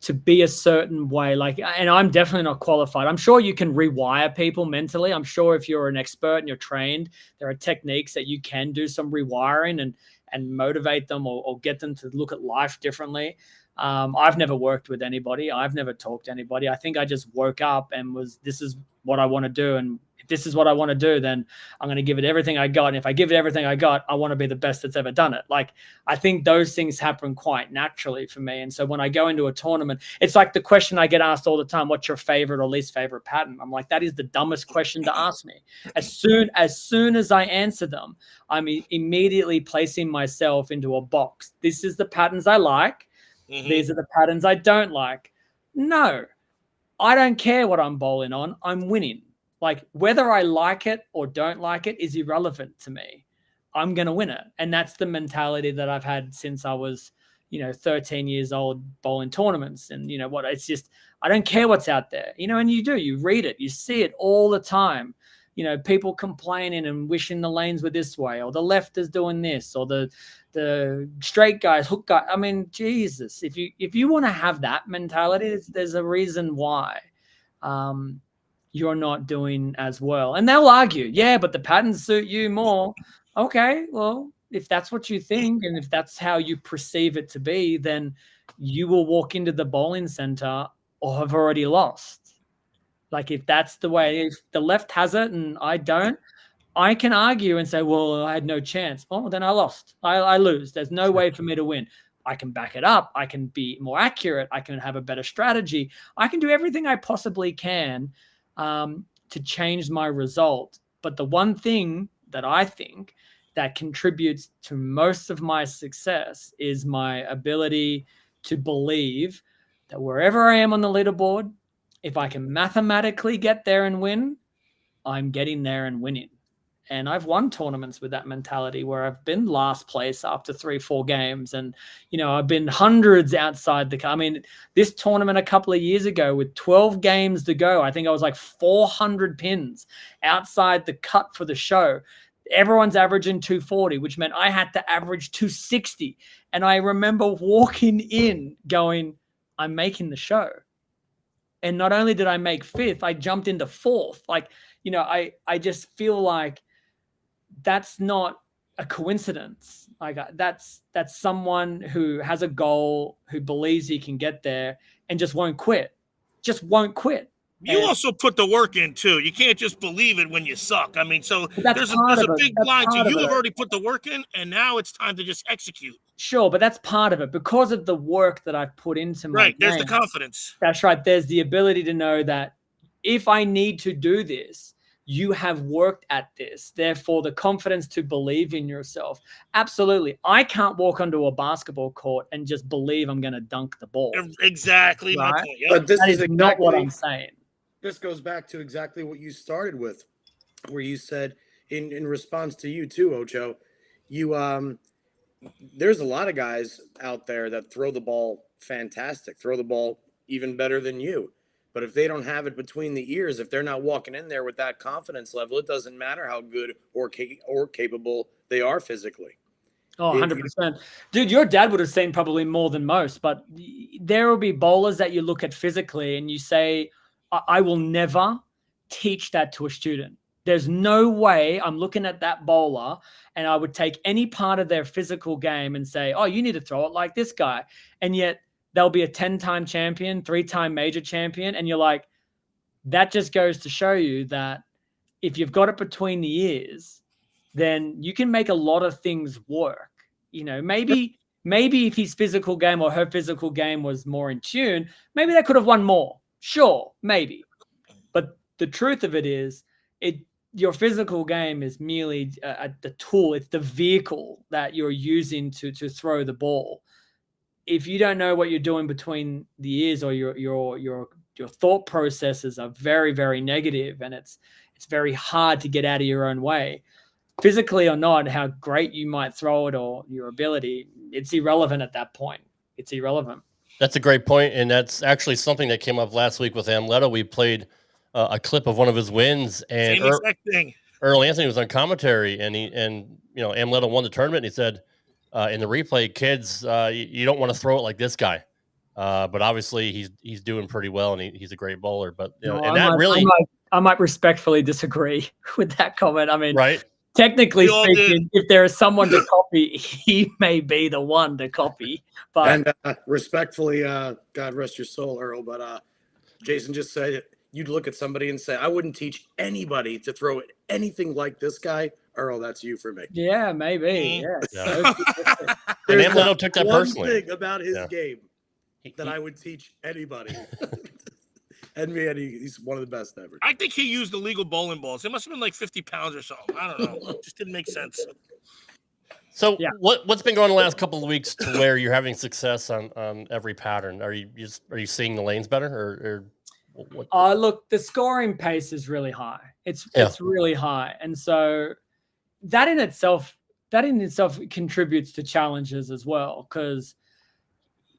Speaker 7: to be a certain way. Like, and I'm definitely not qualified. I'm sure you can rewire people mentally. I'm sure if you're an expert and you're trained, there are techniques that you can do some rewiring and motivate them or get them to look at life differently. I've never worked with anybody. I've never talked to anybody. I think I just woke up and this is what I want to do. And if this is what I want to do, then I'm going to give it everything I got. And if I give it everything I got, I want to be the best that's ever done it. Like, I think those things happen quite naturally for me. And so when I go into a tournament, it's like the question I get asked all the time, what's your favorite or least favorite pattern? I'm like, that is the dumbest question to ask me. As soon as I answer them, I'm immediately placing myself into a box. This is the patterns I like. These are the patterns I don't like. No, I don't care what I'm bowling on. I'm winning. Like, whether I like it or don't like it is irrelevant to me. I'm going to win it. And that's the mentality that I've had since I was, 13 years old, bowling tournaments. And it's just, I don't care what's out there, and you read it, you see it all the time. People complaining and wishing the lanes were this way, or the left is doing this, or the straight guys, hook guy. I mean, Jesus, if you want to have that mentality, there's a reason why you're not doing as well. And they'll argue, yeah, but the patterns suit you more. Okay, well, if that's what you think and if that's how you perceive it to be, then you will walk into the bowling center or have already lost. Like, if that's the way, if the left has it and I don't, I can argue and say, well, I had no chance. Oh, then I lost. I lose. There's no way for me to win. I can back it up. I can be more accurate. I can have a better strategy. I can do everything I possibly can to change my result. But the one thing that I think that contributes to most of my success is my ability to believe that wherever I am on the leaderboard, if I can mathematically get there and win, I'm getting there and winning. And I've won tournaments with that mentality where I've been last place after 3-4 games. And, I've been hundreds outside I mean, this tournament a couple of years ago with 12 games to go, I think I was like 400 pins outside the cut for the show. Everyone's averaging 240, which meant I had to average 260. And I remember walking in going, I'm making the show. And not only did I make 5th, I jumped into 4th. Like, I just feel like that's not a coincidence. Like, that's someone who has a goal, who believes he can get there and just won't quit. Just won't quit.
Speaker 8: You also put the work in too. You can't just believe it when you suck. I mean, so there's a big line to you have already put the work in, and now it's time to just execute.
Speaker 7: Sure, but that's part of it because of the work that I've put into my game.
Speaker 8: There's the confidence.
Speaker 7: That's right. There's the ability to know that if I need to do this, you have worked at this. Therefore, the confidence to believe in yourself. Absolutely. I can't walk onto a basketball court and just believe I'm going to dunk the ball.
Speaker 8: Exactly.
Speaker 7: Right?
Speaker 8: My point. Yep.
Speaker 9: But this
Speaker 7: that
Speaker 9: is
Speaker 7: is not what I'm saying.
Speaker 9: This goes back to exactly what you started with, where you said in response to you too, Ocho, there's a lot of guys out there that throw the ball fantastic, throw the ball even better than you. But if they don't have it between the ears, if they're not walking in there with that confidence level, it doesn't matter how good or capable they are physically.
Speaker 7: Oh, 100%. Dude, your dad would have seen probably more than most, but there will be bowlers that you look at physically and you say, I will never teach that to a student. There's no way I'm looking at that bowler and I would take any part of their physical game and say, oh, you need to throw it like this guy. And yet they'll be a 10-time champion, 3-time major champion. And you're like, that just goes to show you that if you've got it between the ears, then you can make a lot of things work. Maybe if his physical game or her physical game was more in tune, maybe they could have won more. Sure, maybe. But the truth of it is, your physical game is merely the tool. It's the vehicle that you're using to throw the ball. If you don't know what you're doing between the ears, or your thought processes are very, very negative, and it's very hard to get out of your own way, physically or not, how great you might throw it or your ability, it's irrelevant at that point. It's irrelevant.
Speaker 2: That's a great point, and that's actually something that came up last week with Amletta. We played a clip of one of his wins, and
Speaker 8: Same exact thing.
Speaker 2: Earl Anthony was on commentary, and Amletta won the tournament. And he said in the replay, kids, you don't want to throw it like this guy. But obviously he's doing pretty well, and he's a great bowler. But you know,
Speaker 7: No,
Speaker 2: and that really,
Speaker 7: I might respectfully disagree with that comment. I mean,
Speaker 2: right?
Speaker 7: Technically
Speaker 8: We all
Speaker 7: speaking, if there is someone to copy, he may be the one to copy. But
Speaker 9: And respectfully, God rest your soul, Earl, but Jason just said you'd look at somebody and say, I wouldn't teach anybody to throw anything like this guy. Earl, that's you for me.
Speaker 7: yeah, maybe.
Speaker 8: Mhm.
Speaker 7: Yeah.
Speaker 2: And
Speaker 9: There's
Speaker 2: Amlito
Speaker 9: not
Speaker 2: took that
Speaker 9: one
Speaker 2: personally.
Speaker 9: thing about his
Speaker 2: Yeah.
Speaker 9: game that I would teach anybody. And man, he's one of the best ever.
Speaker 8: I think he used illegal bowling balls. It must have been like 50 pounds or something. I don't know. It just didn't make sense.
Speaker 2: So
Speaker 7: Yeah.
Speaker 2: what's been going on the last couple of weeks to where you're having success on every pattern? Are you seeing the lanes better or what?
Speaker 7: Look, the scoring pace is really high. It's really high, and so that in itself contributes to challenges as well. Because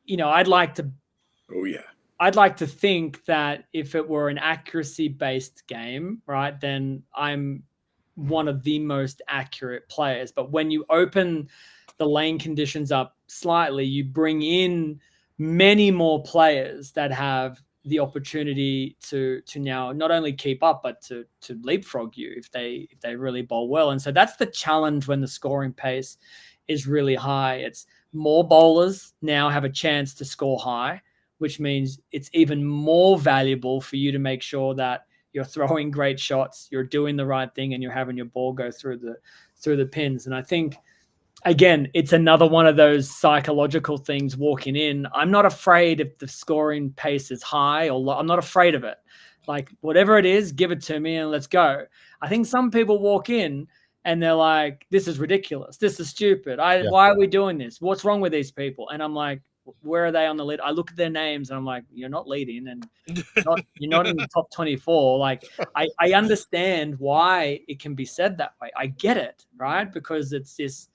Speaker 7: I'd like to.
Speaker 9: Oh yeah.
Speaker 7: I'd like to think that if it were an accuracy-based game, right, then I'm one of the most accurate players. But when you open the lane conditions up slightly, you bring in many more players that have the opportunity to now not only keep up, but to leapfrog you if they really bowl well. And so that's the challenge when the scoring pace is really high. It's more bowlers now have a chance to score high, which means it's even more valuable for you to make sure that you're throwing great shots, you're doing the right thing, and you're having your ball go through the pins. And I think, again, it's another one of those psychological things walking in. I'm not afraid if the scoring pace is high or low. I'm not afraid of it. Like, whatever it is, give it to me and let's go. I think some people walk in and they're like, this is ridiculous. This is stupid. Why are we doing this? What's wrong with these people? And I'm like, where are they on the lead? I look at their names and I'm like, you're not leading and you're not in the top 24. Like, I understand why it can be said that way. I get it, right? Because it's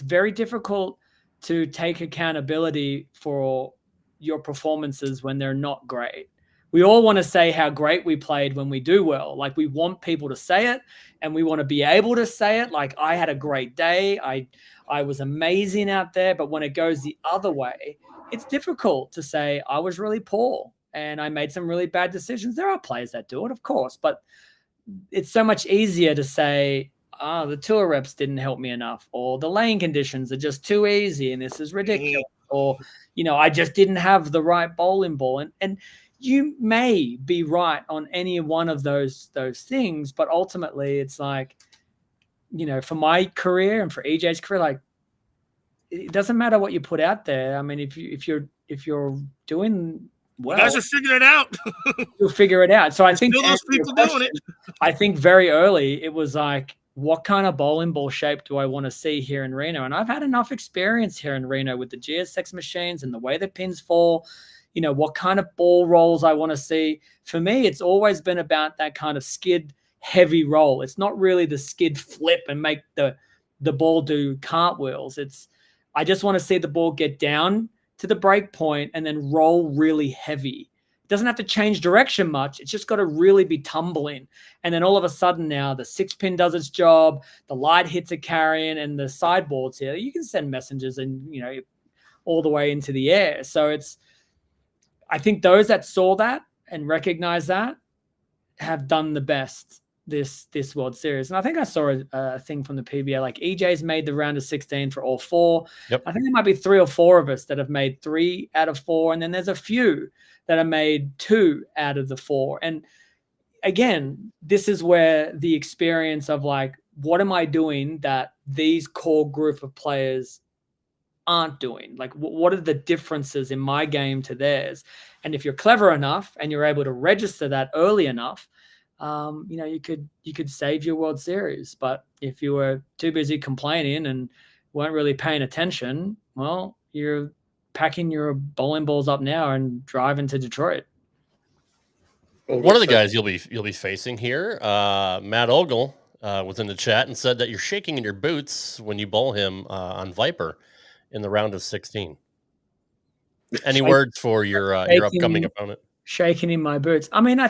Speaker 7: very difficult to take accountability for your performances when they're not great. We all want to say how great we played when we do well. Like, we want people to say it and we want to be able to say it. Like, I had a great day. I was amazing out there. But when it goes the other way, it's difficult to say I was really poor and I made some really bad decisions. There are players that do it, of course, but it's so much easier to say, the tour reps didn't help me enough, or the lane conditions are just too easy and this is ridiculous, or, I just didn't have the right bowling ball. And you may be right on any one of those things, but ultimately it's like, for my career and for EJ's career, like, it doesn't matter what you put out there. I mean, if you're doing well,
Speaker 8: you guys are figuring it out.
Speaker 7: You'll figure it out. So I think
Speaker 8: still those people doing it.
Speaker 7: I think very early it was like, what kind of bowling ball shape do I want to see here in Reno? And I've had enough experience here in Reno with the GSX machines and the way the pins fall. What kind of ball rolls I want to see. For me, it's always been about that kind of skid heavy roll. It's not really the skid flip and make the ball do cartwheels. I just want to see the ball get down to the break point and then roll really heavy. It doesn't have to change direction much. It's just got to really be tumbling. And then all of a sudden now the 6-pin does its job, the light hits are carrying, and the sideboards here, you can send messengers and, all the way into the air. So I think those that saw that and recognize that have done the best this World Series. And I think I saw a thing from the PBA, like EJ's made the round of 16 for all 4.
Speaker 2: Yep.
Speaker 7: I think there might be 3 or 4 of us that have made 3 out of 4. And then there's a few that have made 2 out of the 4. And again, this is where the experience of like, what am I doing that these core group of players aren't doing? Like, what are the differences in my game to theirs? And if you're clever enough and you're able to register that early enough, you could save your World Series. But if you were too busy complaining and weren't really paying attention, well, you're packing your bowling balls up now and driving to Detroit.
Speaker 2: One of the guys you'll be facing here, Matt Ogle, was in the chat and said that you're shaking in your boots when you bowl him on Viper in the round of 16. Any words for your upcoming opponent?
Speaker 7: Shaking in my boots. I mean, I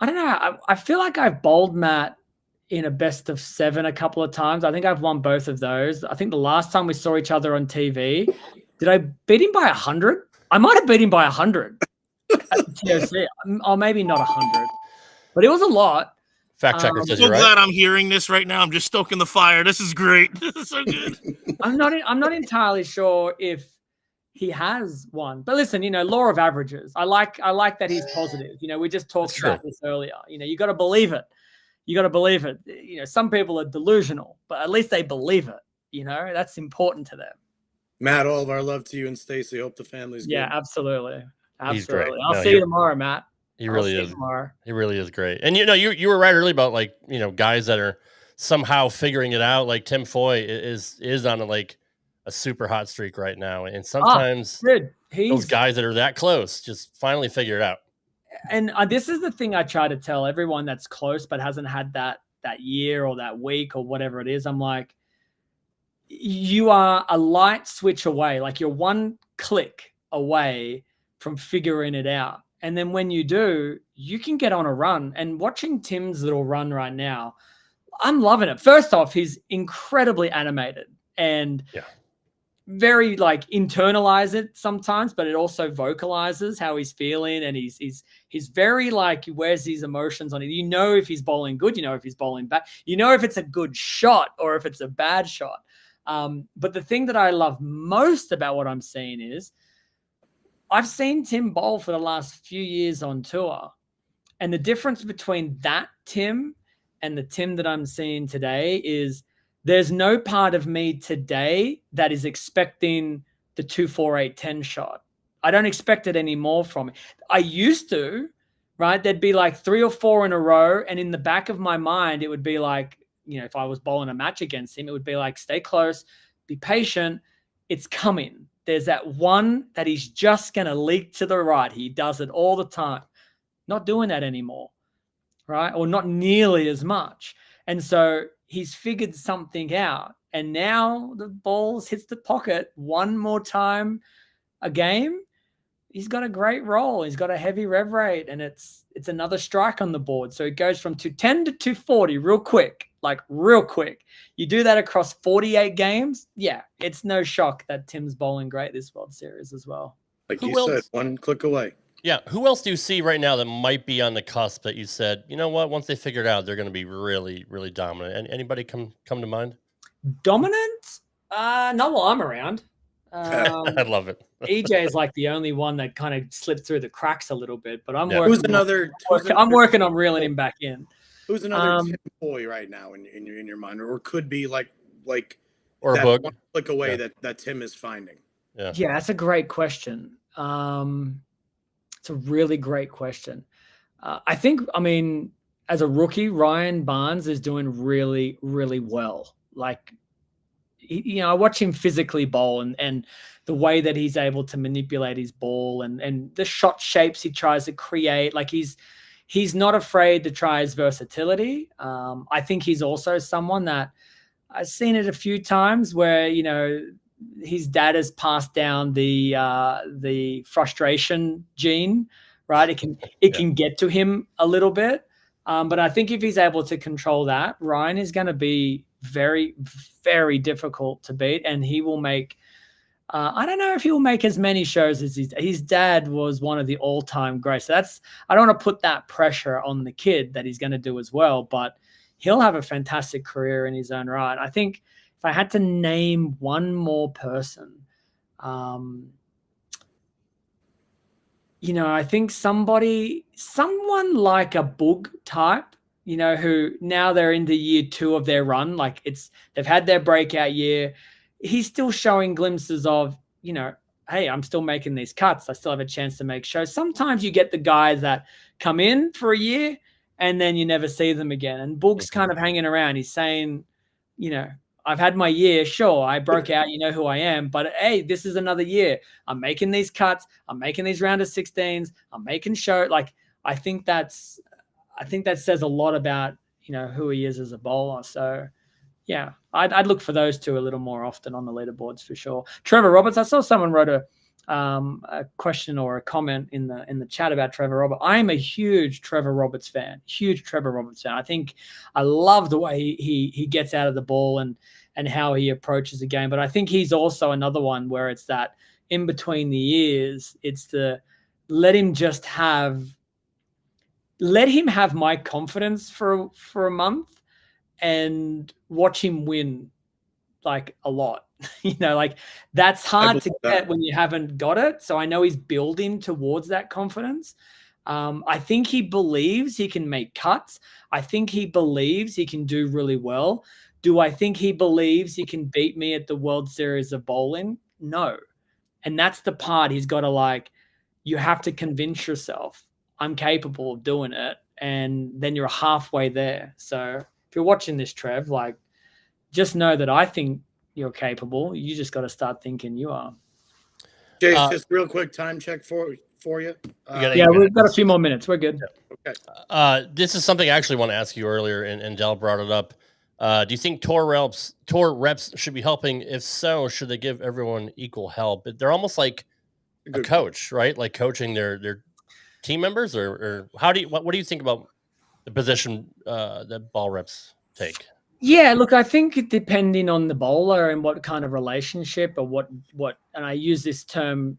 Speaker 7: don't know. I feel like I've bowled Matt in a best of 7 a couple of times. I think I've won both of those. I think the last time we saw each other on TV, Did I beat him by 100? I might have beat him by 100 at the TOC, or maybe not 100, but it was a lot.
Speaker 2: Fact checker
Speaker 8: I'm
Speaker 2: says
Speaker 8: so
Speaker 2: you're right.
Speaker 8: glad I'm hearing this right now. I'm just stoking the fire. This is great. This is so good.
Speaker 7: I'm not entirely sure if he has one, but listen, law of averages. I like that he's positive. We just talked about this earlier. You got to believe it. You got to believe it. Some people are delusional, but at least they believe it. That's important to them.
Speaker 9: Matt, all of our love to you and Stacy. Hope the family's good.
Speaker 7: Yeah, absolutely.
Speaker 2: He's great.
Speaker 7: I'll see you tomorrow, Matt.
Speaker 2: He really is. He really is great. And you were right early about guys that are somehow figuring it out. Like Tim Foy is on a super hot streak right now, and sometimes those guys that are that close just finally figure it out.
Speaker 7: And this is the thing I try to tell everyone that's close but hasn't had that year or that week or whatever it is. I'm like, you are a light switch away. Like you're one click away from figuring it out. And then when you do, you can get on a run. And watching Tim's little run right now, I'm loving it. First off, he's incredibly animated and very internalize it sometimes, but it also vocalizes how he's feeling. And he's very he wears these emotions on it. If he's bowling good, if he's bowling bad, if it's a good shot or if it's a bad shot. But the thing that I love most about what I'm seeing is I've seen Tim bowl for the last few years on tour. And the difference between that Tim and the Tim that I'm seeing today is there's no part of me today that is expecting the 2-4-8-10 shot. I don't expect it anymore from it. I used to, right? There'd be 3 or 4 in a row. And in the back of my mind, it would be if I was bowling a match against him, it would be stay close, be patient. It's coming. There's that one that he's just going to leak to the right. He does it all the time. Not doing that anymore, right? Or not nearly as much. And so he's figured something out. And now the ball hits the pocket one more time a game. He's got a great roll. He's got a heavy rev rate, and it's another strike on the board. So it goes from 210 to 240 real quick. Real quick. You do that across 48 games. Yeah, it's no shock that Tim's bowling great this World Series as well.
Speaker 9: Like you said, one click away.
Speaker 2: Yeah. Who else do you see right now that might be on the cusp that you said, you know what, once they figure it out, they're going to be really, really dominant? Anybody come to mind?
Speaker 7: Dominant? Not while I'm around.
Speaker 2: I love it.
Speaker 7: EJ is the only one that kind of slipped through the cracks a little bit, but I'm
Speaker 9: I'm
Speaker 7: working on reeling him back in.
Speaker 9: Who's another Tim Foy right now in your mind, or could be
Speaker 2: or
Speaker 9: that
Speaker 2: a book
Speaker 9: one click away that Tim is finding?
Speaker 7: Yeah, that's a great question. It's a really great question. I think, as a rookie, Ryan Barnes is doing really, really well. I watch him physically bowl and the way that he's able to manipulate his ball and the shot shapes he tries to create. He's not afraid to try his versatility. I think he's also someone that I've seen it a few times where, his dad has passed down the frustration gene, right? It can get to him a little bit. But I think if he's able to control that, Ryan is going to be very, very difficult to beat. And he will make, I don't know if he will make as many shows as his dad was one of the all-time greats. So I don't want to put that pressure on the kid that he's going to do as well, but he'll have a fantastic career in his own right. I think if I had to name one more person, I think someone like a Boog type, who now they're into year 2 of their run. They've had their breakout year. He's still showing glimpses of, hey, I'm still making these cuts. I still have a chance to make shows. Sometimes you get the guys that come in for a year and then you never see them again. And Boog's kind of hanging around. He's saying, I've had my year. Sure, I broke out. You know who I am. But, hey, this is another year. I'm making these cuts. I'm making these round of 16s. I'm making show. I think that says a lot about, who he is as a bowler. So, yeah, I'd look for those two a little more often on the leaderboards for sure. Trevor Roberts, I saw someone wrote a question or a comment in the chat about Trevor Roberts. I'm a huge Trevor Roberts fan. I think I love the way he gets out of the ball and how he approaches the game. But I think he's also another one where it's that in between the ears, it's the let him have my confidence for a month and watch him win like a lot. Like that's hard to get when you haven't got it. So I know he's building towards that confidence. I think he believes he can make cuts. I think he believes he can do really well. Do I think he believes he can beat me at the World Series of Bowling? No. And that's the part he's got to you have to convince yourself I'm capable of doing it. And then you're halfway there. So if you're watching this, Trev, just know that I think you're capable. You just got to start thinking you are.
Speaker 9: Jace, just real quick time check for you.
Speaker 7: We've got a few more minutes. We're good.
Speaker 9: Okay.
Speaker 2: This is something I actually want to ask you earlier, and Dell brought it up. Do you think tour reps should be helping? If so, should they give everyone equal help? They're almost like a coach, right? Like coaching their team members, or what do you think about the position that ball reps take?
Speaker 7: Yeah, look, I think depending on the bowler and what kind of relationship or what, and I use this term,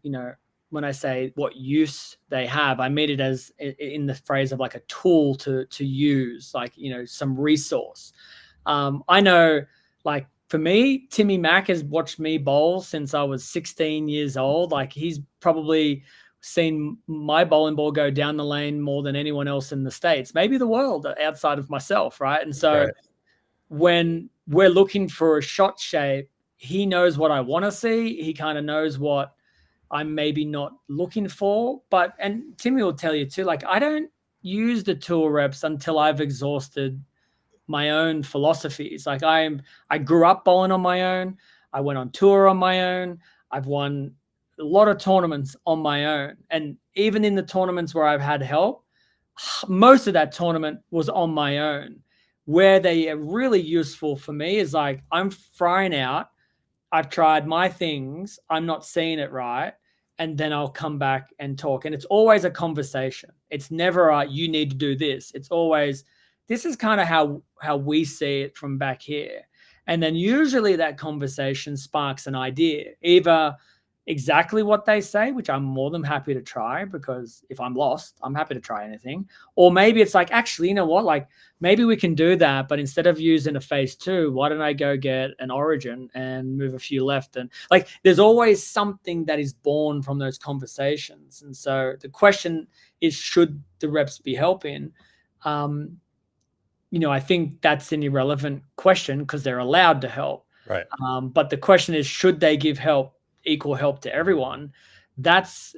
Speaker 7: when I say what use they have, I mean it as in the phrase of like a tool to use, some resource. I know, for me, Timmy Mack has watched me bowl since I was 16 years old. He's probably seen my bowling ball go down the lane more than anyone else in the States, maybe the world outside of myself, right? And so when we're looking for a shot shape, he knows what I want to see. He kind of knows what I'm maybe not looking for. And Timmy will tell you too, I don't use the tour reps until I've exhausted my own philosophies. I grew up bowling on my own. I went on tour on my own. I've won a lot of tournaments on my own. And even in the tournaments where I've had help, most of that tournament was on my own. Where they are really useful for me is I'm frying out. I've tried my things. I'm not seeing it right. And then I'll come back and talk. And it's always a conversation. It's never you need to do this. It's always, this is kind of how we see it from back here. And then usually that conversation sparks an idea, either exactly what they say, which I'm more than happy to try, because if I'm lost, I'm happy to try anything. Or maybe it's actually, you know what, maybe we can do that, but instead of using a phase 2, why don't I go get an origin and move a few left? And there's always something that is born from those conversations. And so the question is, should the reps be helping? I think that's an irrelevant question because they're allowed to help.
Speaker 2: Right.
Speaker 7: But the question is, should they give equal help to everyone? That's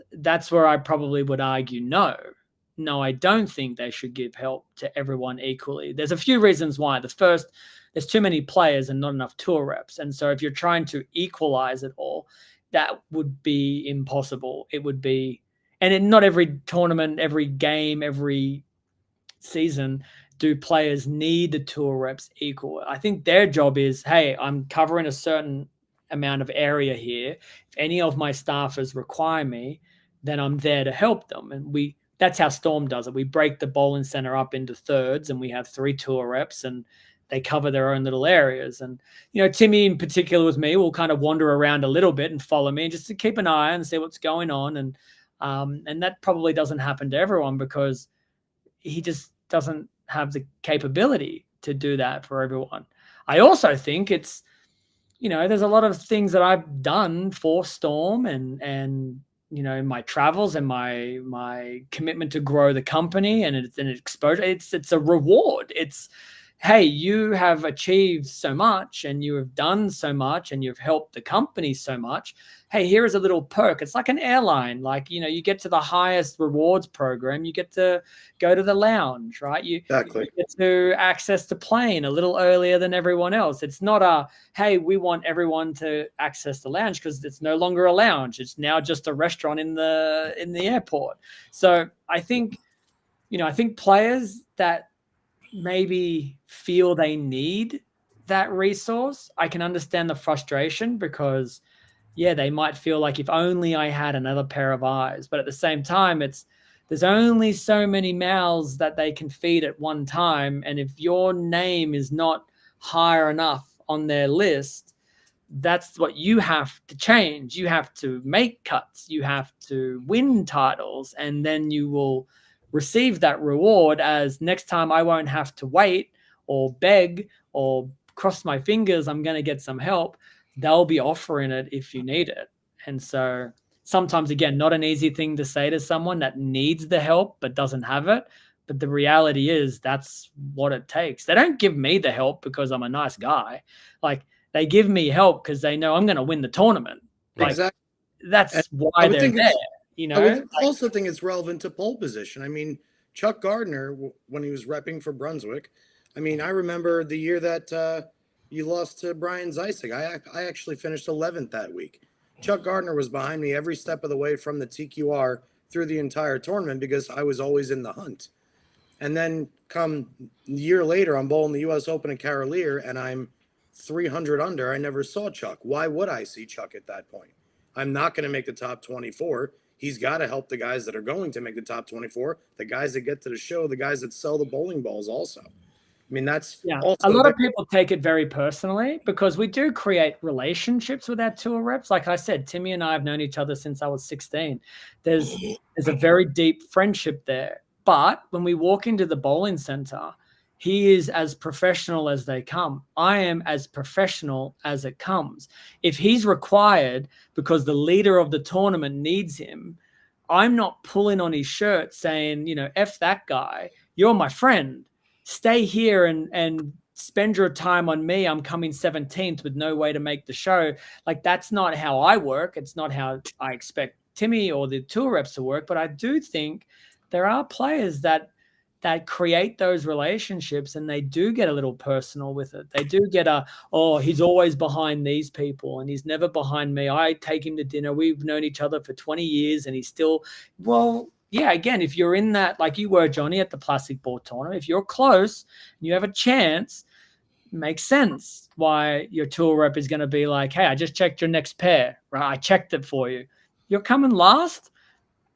Speaker 7: where I probably would argue no, I don't think they should give help to everyone equally. There's a few reasons why. The first, there's too many players and not enough tour reps. And so if you're trying to equalize it all, that would be impossible. It would be, and not every tournament, every game, every season do players need the tour reps equal. I think their job is, hey, I'm covering a certain amount of area here. If any of my staffers require me, then I'm there to help them. And that's how Storm does it. We break the bowling center up into thirds and we have 3 tour reps and they cover their own little areas. And, Timmy in particular with me will kind of wander around a little bit and follow me just to keep an eye and see what's going on. And that probably doesn't happen to everyone because he just doesn't have the capability to do that for everyone. I also think it's, there's a lot of things that I've done for Storm and in my travels and my commitment to grow the company and it's an exposure. It's a reward. It's, hey, you have achieved so much and you have done so much and you've helped the company so much. Hey, here is a little perk. It's like an airline. You get to the highest rewards program. You get to go to the lounge, right? You get to access the plane a little earlier than everyone else. It's not hey, we want everyone to access the lounge because it's no longer a lounge. It's now just a restaurant in the airport. So I think players that maybe feel they need that resource, I can understand the frustration because yeah, they might feel like if only I had another pair of eyes. But at the same time, there's only so many mouths that they can feed at one time. And if your name is not higher enough on their list, that's what you have to change. You have to make cuts. You have to win titles. And then you will receive that reward as next time I won't have to wait or beg or cross my fingers. I'm going to get some help. They'll be offering it if you need it. And so sometimes, again, not an easy thing to say to someone that needs the help but doesn't have it. But the reality is that's what it takes. They don't give me the help because I'm a nice guy. Like, they give me help because they know I'm going to win the tournament. Like,
Speaker 9: Exactly.
Speaker 7: That's why they're there. You know,
Speaker 9: I also think it's relevant to pole position. I mean, Chuck Gardner, when he was repping for Brunswick, I mean, I remember the year that you lost to Brian Zeisig. I actually finished 11th that week. Chuck Gardner was behind me every step of the way from the TQR through the entire tournament because I was always in the hunt. And then come a year later, I'm bowling the U.S. Open at Carolier, and I'm 300 under. I never saw Chuck. Why would I see Chuck at that point? I'm not going to make the top 24. He's got to help the guys that are going to make the top 24, the guys that get to the show, the guys that sell the bowling balls also. I mean, that's also
Speaker 7: a lot of people take it very personally because we do create relationships with our tour reps. Like I said, Timmy and I have known each other since I was 16. There's a very deep friendship there. But when we walk into the bowling center, he is as professional as they come. I am as professional as it comes. If he's required because the leader of the tournament needs him, I'm not pulling on his shirt saying, you know, F that guy. You're my friend. Stay here and spend your time on me. I'm coming 17th with no way to make the show. Like, that's not how I work. It's not how I expect Timmy or the tour reps to work. But I do think there are players that create those relationships and they do get a little personal with it. They do get he's always behind these people and he's never behind me. I take him to dinner. We've known each other for 20 years and he's still, well, yeah, again, if you're in that, like you were, Johnny, at the plastic ball tournament, if you're close and you have a chance, it makes sense why your tour rep is going to be like, hey, I just checked your next pair, right? I checked it for you. You're coming last.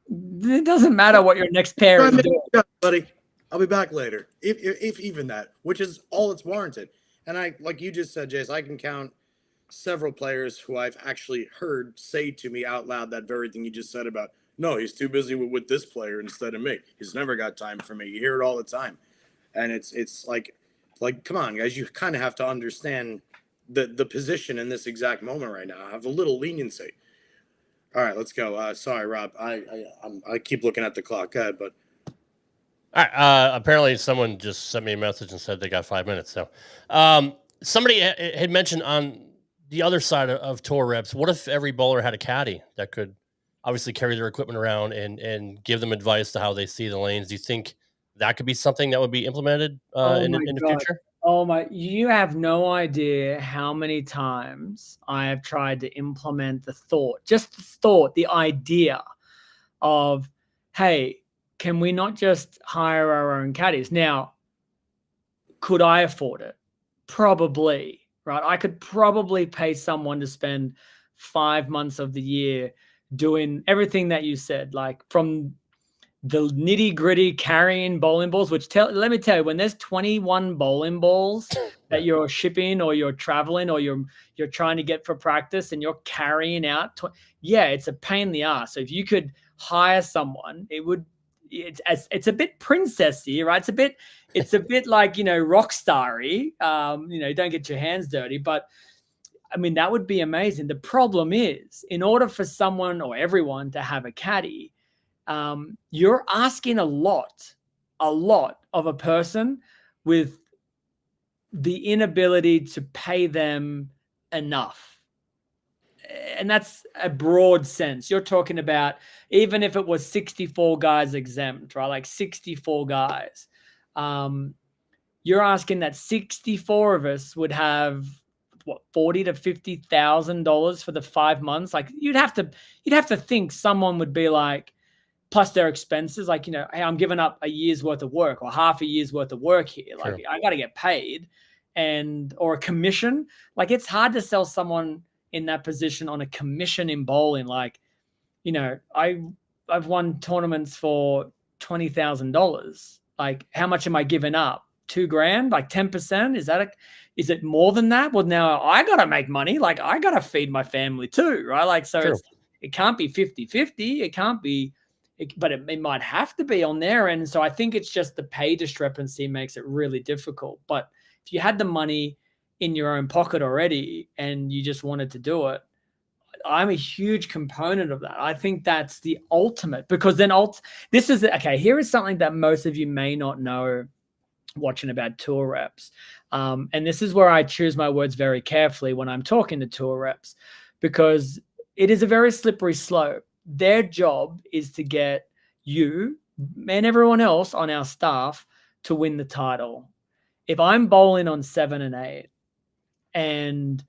Speaker 7: It doesn't matter what your next pair is doing.
Speaker 9: Buddy. I'll be back later, if even that, which is all it's warranted. And I, like you just said, Jace, I can count several players who I've actually heard say to me out loud that very thing you just said about, no, he's too busy with this player instead of me. He's never got time for me. You hear it all the time. And it's like, come on, guys, you kind of have to understand the position in this exact moment right now. I have a little leniency. All right, let's go. Sorry, Rob. I keep looking at the clock. Go ahead, but.
Speaker 2: All right, apparently someone just sent me a message and said they got 5 minutes. So somebody had mentioned on the other side of tour reps, what if every bowler had a caddy that could obviously carry their equipment around and give them advice to how they see the lanes? Do you think that could be something that would be implemented in the future?
Speaker 7: Oh my, you have no idea how many times I have tried to implement the idea of, hey, can we not just hire our own caddies? Now, could I afford it? Probably, right? I could probably pay someone to spend 5 months of the year doing everything that you said, like from the nitty gritty carrying bowling balls, let me tell you, when there's 21 bowling balls that you're shipping or you're traveling or you're trying to get for practice and you're carrying out, it's a pain in the ass. So if you could hire someone, it's a bit princessy, right? It's a bit like, rock starry, don't get your hands dirty, but I mean, that would be amazing. The problem is, in order for someone or everyone to have a caddy, you're asking a lot of a person with the inability to pay them enough. And that's a broad sense. You're talking about, even if it was 64 guys exempt, right? Like 64 guys. You're asking that 64 of us would have what, $40,000 to $50,000 for the 5 months. Like you'd have to think someone would be like, plus their expenses, like, hey, I'm giving up a year's worth of work or half a year's worth of work here. Like, I got to get paid or a commission. Like, it's hard to sell someone in that position on a commission in bowling. Like, you know, I've won tournaments for $20,000. Like, how much am I giving up? $2,000, like 10%? Is it more than that? Well, now I got to make money. Like, I got to feed my family too, right? Like, so it can't be 50-50. It can't be, but it might have to be on their end. So I think it's just the pay discrepancy makes it really difficult. But if you had the money in your own pocket already and you just wanted to do it, I'm a huge component of that. I think that's the ultimate, because then here is something that most of you may not know watching about tour reps. And this is where I choose my words very carefully when I'm talking to tour reps, because it is a very slippery slope. Their job is to get you and everyone else on our staff to win the title. If I'm bowling on 7 and 8 and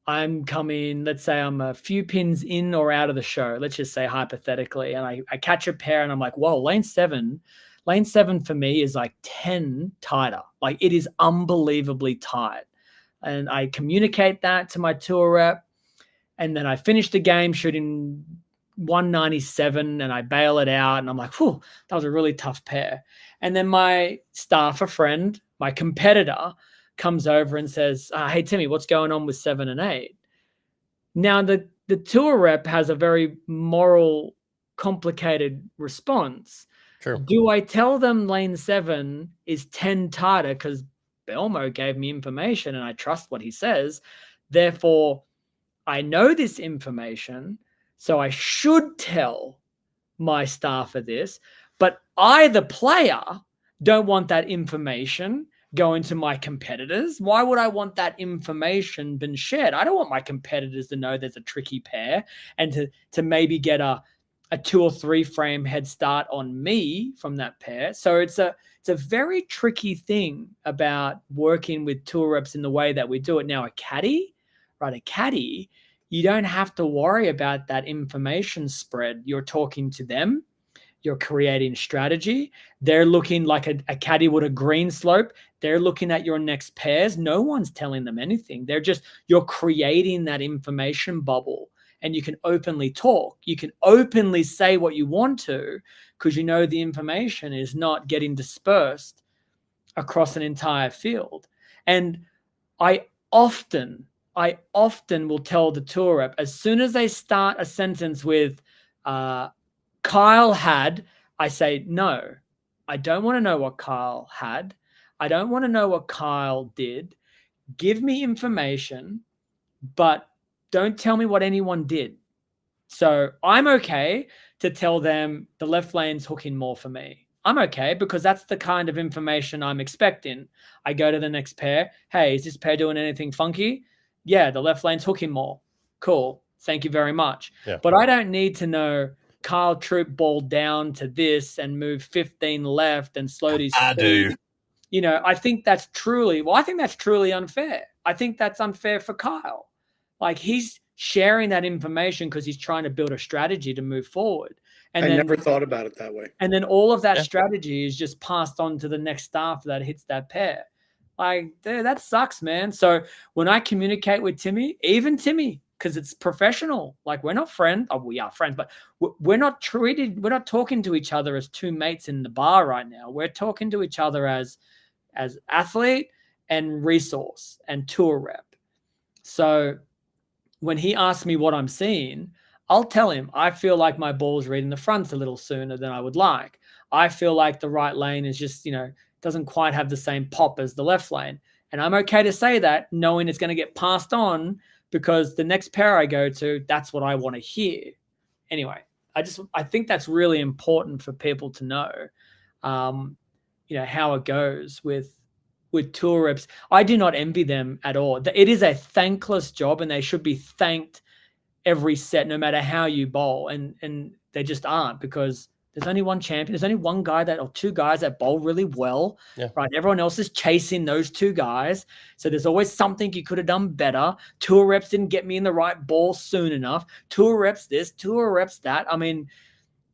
Speaker 7: I'm coming, let's say I'm a few pins in or out of the show, let's just say hypothetically, and I catch a pair and I'm like, whoa, lane seven for me is like 10 tighter. Like, it is unbelievably tight. And I communicate that to my tour rep, and then I finish the game shooting 197 and I bail it out, and I'm like, whew, that was a really tough pair. And then my staff, a friend, my competitor, comes over and says, hey, Timmy, what's going on with 7 and 8? Now, the tour rep has a very moral, complicated response.
Speaker 2: True.
Speaker 7: Do I tell them lane 7 is 10 tighter because Belmo gave me information and I trust what he says? Therefore, I know this information, so I should tell my staff of this, but I, the player, don't want that information going to my competitors. Why would I want that information been shared? I don't want my competitors to know there's a tricky pair and to maybe get a 2 or 3 frame head start on me from that pair. So it's a very tricky thing about working with tour reps in the way that we do it. Now, a caddy, you don't have to worry about that information spread. You're talking to them. You're creating strategy. They're looking like a caddy with a green slope. They're looking at your next pairs. No one's telling them anything. You're creating that information bubble, and you can openly talk. You can openly say what you want to, because you know the information is not getting dispersed across an entire field. And I often will tell the tour rep, as soon as they start a sentence with, Kyle had, I say, no, I don't want to know what Kyle had. I don't want to know what Kyle did. Give me information, but don't tell me what anyone did. So I'm okay to tell them the left lane's hooking more for me. I'm okay, because that's the kind of information I'm expecting. I go to the next pair. Hey, is this pair doing anything funky? Yeah, the left lane's hooking more. Cool. Thank you very much.
Speaker 2: Yeah.
Speaker 7: But I don't need to know Kyle Troop balled down to this and moved 15 left and slowed his
Speaker 3: I
Speaker 7: speed.
Speaker 3: do.
Speaker 7: You know, I think that's truly unfair. I think that's unfair for Kyle. Like, he's sharing that information because he's trying to build a strategy to move forward. And
Speaker 9: I
Speaker 7: then,
Speaker 9: never thought about it that way.
Speaker 7: And then all of that strategy is just passed on to the next staff that hits that pair. Like, that sucks, man. So when I communicate with Timmy, because it's professional. Like, we're not friends. Oh, we are friends, but we're not talking to each other as two mates in the bar right now. We're talking to each other as athlete and resource and tour rep. So when he asks me what I'm seeing, I'll tell him, I feel like my ball's reading the fronts a little sooner than I would like. I feel like the right lane is just, doesn't quite have the same pop as the left lane. And I'm okay to say that, knowing it's going to get passed on, because the next pair I go to, that's what I want to hear. Anyway, I think that's really important for people to know, how it goes with tour reps. I do not envy them at all. It is a thankless job, and they should be thanked every set, no matter how you bowl. And they just aren't, because there's only one champion. There's only one guy or 2 guys that bowl really well, right? Everyone else is chasing those 2 guys. So there's always something you could have done better. Tour reps didn't get me in the right ball soon enough. Tour reps this, tour reps that. I mean,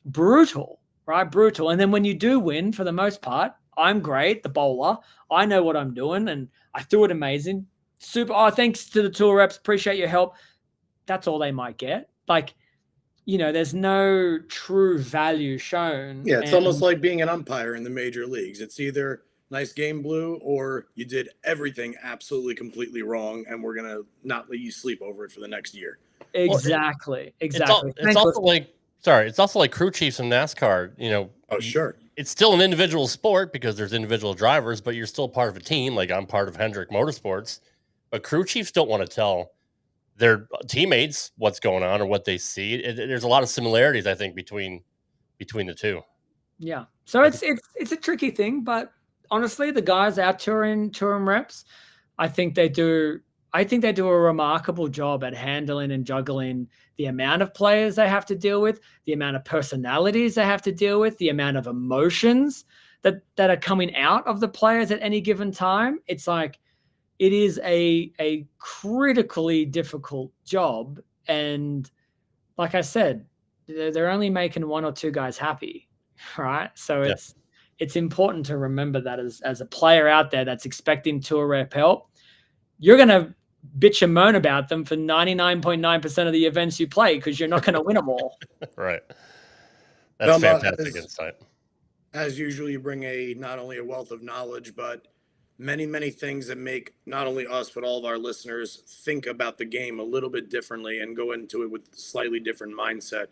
Speaker 7: brutal, right? Brutal. And then when you do win, for the most part, I'm great, the bowler. I know what I'm doing, and I threw it amazing. Super. Oh, thanks to the tour reps. Appreciate your help. that's all they might get. Like, there's no true value shown.
Speaker 9: Yeah, it's almost like being an umpire in the major leagues. It's either nice game, Blue, or you did everything absolutely completely wrong, and we're gonna not let you sleep over it for the next year.
Speaker 7: Exactly.
Speaker 2: It's also like crew chiefs in NASCAR.
Speaker 9: Oh, sure.
Speaker 2: It's still an individual sport because there's individual drivers, but you're still part of a team. Like I'm part of Hendrick Motorsports, but crew chiefs don't want to tell their teammates what's going on or what they see. There's a lot of similarities, I think, between the two.
Speaker 7: Yeah. So it's a tricky thing, but honestly, the guys out touring reps, I think they do a remarkable job at handling and juggling the amount of players they have to deal with, the amount of personalities they have to deal with, the amount of emotions that are coming out of the players at any given time. It's like, it is a critically difficult job. And like I said, they're only making one or two guys happy, right? So it's important to remember that as a player out there that's expecting tour rep help, you're going to bitch and moan about them for 99.9% of the events you play because you're not going to win them all.
Speaker 2: Right. That's fantastic insight.
Speaker 9: As usual, you bring not only a wealth of knowledge, but many, many things that make not only us, but all of our listeners think about the game a little bit differently and go into it with a slightly different mindset.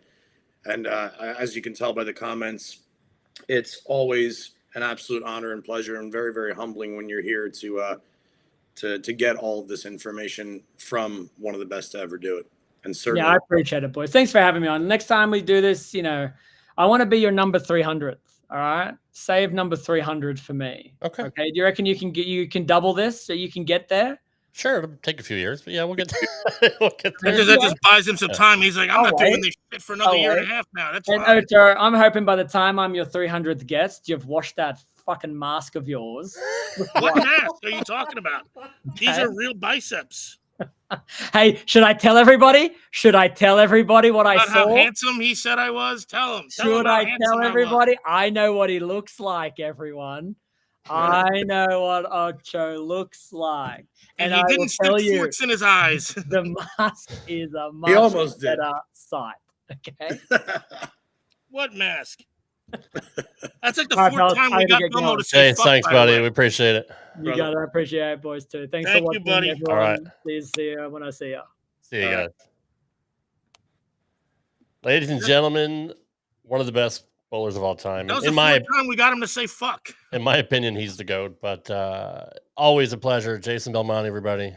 Speaker 9: And as you can tell by the comments, it's always an absolute honor and pleasure and very, very humbling when you're here to get all of this information from one of the best to ever do it. And certainly,
Speaker 7: I appreciate it, boys. Thanks for having me on. Next time we do this, I want to be your number 300th. All right, save number 300 for me.
Speaker 2: Okay.
Speaker 7: Do you reckon you can double this so you can get there?
Speaker 2: Sure, it'll take a few years, but yeah, we'll get there.
Speaker 8: That just buys him some time. He's like, I'm not doing this shit for another year and a half now. That's fine.
Speaker 7: Ocho, I'm hoping by the time I'm your 300th guest, you've washed that fucking mask of yours.
Speaker 8: What mask are you talking about? These are real biceps.
Speaker 7: Hey, should I tell everybody what I saw?
Speaker 8: How handsome he said I was? Tell him.
Speaker 7: Should I tell everybody? I know what he looks like, everyone. I know what Ocho looks like.
Speaker 8: And he didn't stick forks in his eyes.
Speaker 7: The mask is a much better sight. Okay.
Speaker 8: What mask? That's like the fourth time we got Belmo to say fuck.
Speaker 2: Thanks, buddy. We appreciate it.
Speaker 7: You got to appreciate it, boys, too. Thanks for watching,
Speaker 8: buddy.
Speaker 7: Everyone.
Speaker 2: All right.
Speaker 7: See you when I see you.
Speaker 2: See you guys. Ladies and gentlemen, one of the best bowlers of all time.
Speaker 8: That was the fourth time we got him to say fuck.
Speaker 2: In my opinion, he's the GOAT, but always a pleasure. Jason Belmonte, everybody.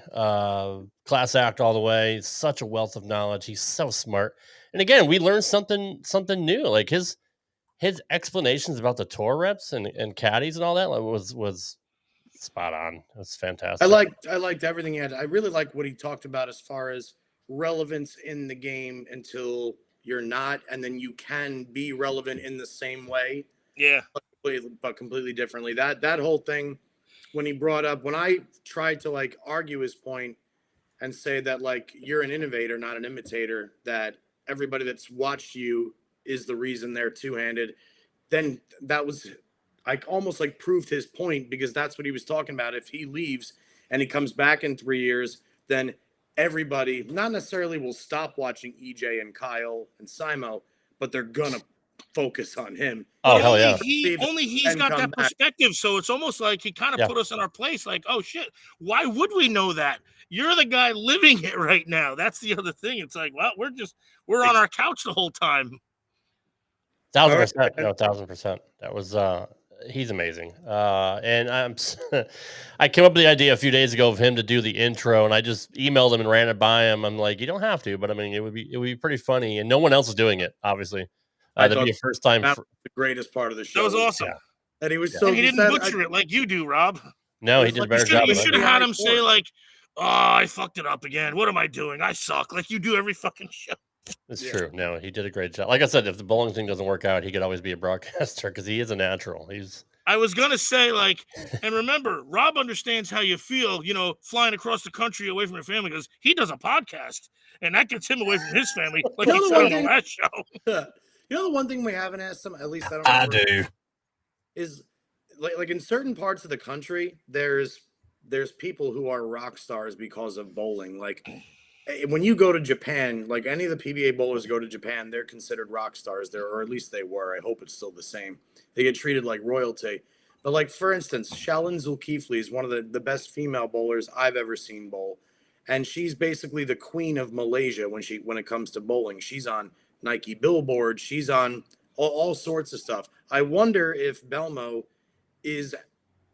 Speaker 2: Class act all the way. Such a wealth of knowledge. He's so smart. And again, we learned something new. Like his explanations about the tour reps and caddies and all that was spot on. It was fantastic.
Speaker 9: I liked everything he had. I really like what he talked about as far as relevance in the game until you're not, and then you can be relevant in the same way.
Speaker 8: Yeah.
Speaker 9: But completely differently. That whole thing when I tried to argue his point and say that you're an innovator, not an imitator, that everybody that's watched you is the reason they're two-handed, then that was almost proved his point, because that's what he was talking about. If he leaves and he comes back in 3 years, then everybody not necessarily will stop watching EJ and Kyle and Simo, but they're gonna focus on him.
Speaker 2: Oh, hell yeah.
Speaker 8: He's got that perspective, so it's almost like he kind of put us in our place, oh shit, why would we know that? You're the guy living it right now. That's the other thing. It's well, we're on our couch the whole time.
Speaker 2: 1,000%. No, 1,000%. That was he's amazing. And I came up with the idea a few days ago of him to do the intro, and I just emailed him and ran it by him. I'm like, you don't have to, but I mean, it would be pretty funny, and no one else is doing it, obviously. That'd be a first time.
Speaker 9: That was the greatest part of the show.
Speaker 8: That was awesome.
Speaker 2: Yeah.
Speaker 9: And he was
Speaker 8: and he didn't butcher it like you do, Rob.
Speaker 2: No, he did a better job.
Speaker 8: You should have had him say oh, I fucked it up again. What am I doing? I suck. Like you do every fucking show.
Speaker 2: It's true. No, he did a great job. Like I said, if the bowling thing doesn't work out, he could always be a broadcaster because he is a natural.
Speaker 8: I was gonna say and remember, Rob understands how you feel, flying across the country away from your family, because he does a podcast and that gets him away from his family, like he said on the last show.
Speaker 9: The one thing we haven't asked him, at least
Speaker 3: I do,
Speaker 9: is like in certain parts of the country, there's people who are rock stars because of bowling. when you go to Japan, like any of the PBA bowlers go to Japan, they're considered rock stars there, or at least they were. I hope it's still the same. They get treated like royalty. But like, for instance, Shalin Zulkifli is one of the best female bowlers I've ever seen bowl. And she's basically the queen of Malaysia when it comes to bowling. She's on Nike billboards. She's on all sorts of stuff. I wonder if Belmo is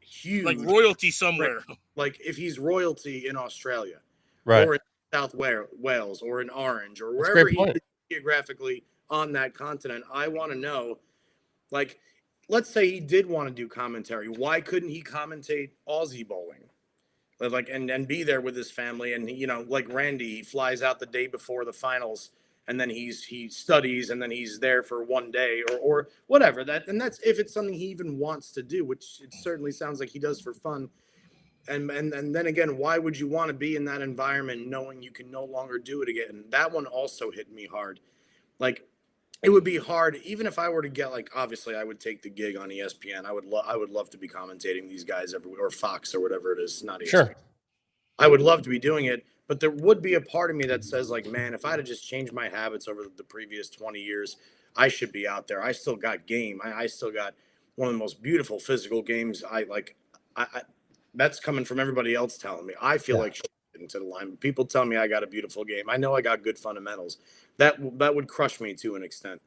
Speaker 9: huge.
Speaker 8: Like royalty somewhere.
Speaker 9: Like if he's royalty in Australia.
Speaker 2: Right.
Speaker 9: Or in South Wales or in Orange or wherever he is geographically on that continent. I want to know, like, let's say he did want to do commentary. Why couldn't he commentate Aussie bowling? Like, and be there with his family. And, you know, like Randy, he flies out the day before the finals and then he studies and then he's there for one day or whatever. That's if it's something he even wants to do, which it certainly sounds like he does for fun. And then again, why would you want to be in that environment knowing you can no longer do it again? That one also hit me hard. Like, it would be hard, even if I were to get, like, obviously I would take the gig on ESPN. I would love to be commentating these guys or Fox or whatever it is. Not ESPN.
Speaker 2: Sure.
Speaker 9: I would love to be doing it, but there would be a part of me that says, like, man, if I had just changed my habits over the previous 20 years, I should be out there. I still got game. I still got one of the most beautiful physical games. I that's coming from everybody else telling me. I feel like shit into the line. People tell me I got a beautiful game. I know I got good fundamentals. That would crush me to an extent.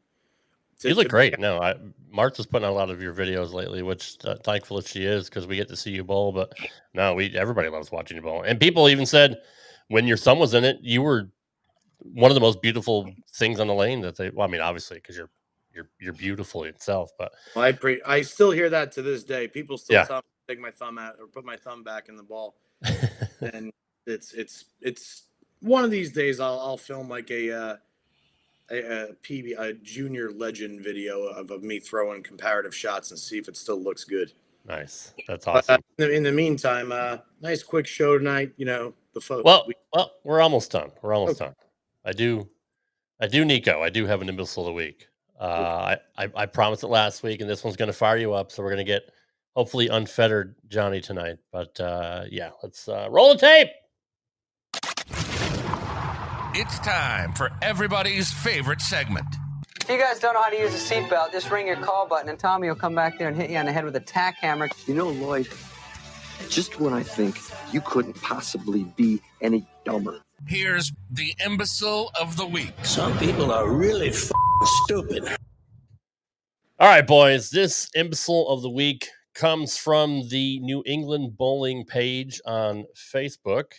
Speaker 2: You look great. No, Martha's putting out a lot of your videos lately, which thankful she is because we get to see you bowl. But no, everybody loves watching you bowl. And people even said when your son was in it, you were one of the most beautiful things on the lane that they. Well, I mean, obviously because you're beautiful itself. But
Speaker 9: I still hear that to this day. People still tell me to take my thumb out or put my thumb back in the ball. And it's one of these days I'll film like a junior legend video of me throwing comparative shots and see if it still looks good.
Speaker 2: Nice. That's awesome.
Speaker 9: In the meantime, nice quick show tonight. You know, the folks.
Speaker 2: Well, we're almost done. Done. I do, Nico. I do have an imbecile of the week. I promised it last week, and this one's going to fire you up. So we're going to get hopefully unfettered Johnny tonight. But yeah, let's roll the tape.
Speaker 1: It's time for everybody's favorite segment.
Speaker 10: If you guys don't know how to use a seatbelt, just ring your call button and Tommy will come back there and hit you on the head with a tack hammer.
Speaker 11: You know, Lloyd, just when I think you couldn't possibly be any dumber.
Speaker 1: Here's the imbecile of the week.
Speaker 11: Some people are really stupid.
Speaker 2: All right, boys. This imbecile of the week comes from the New England Bowling page on Facebook.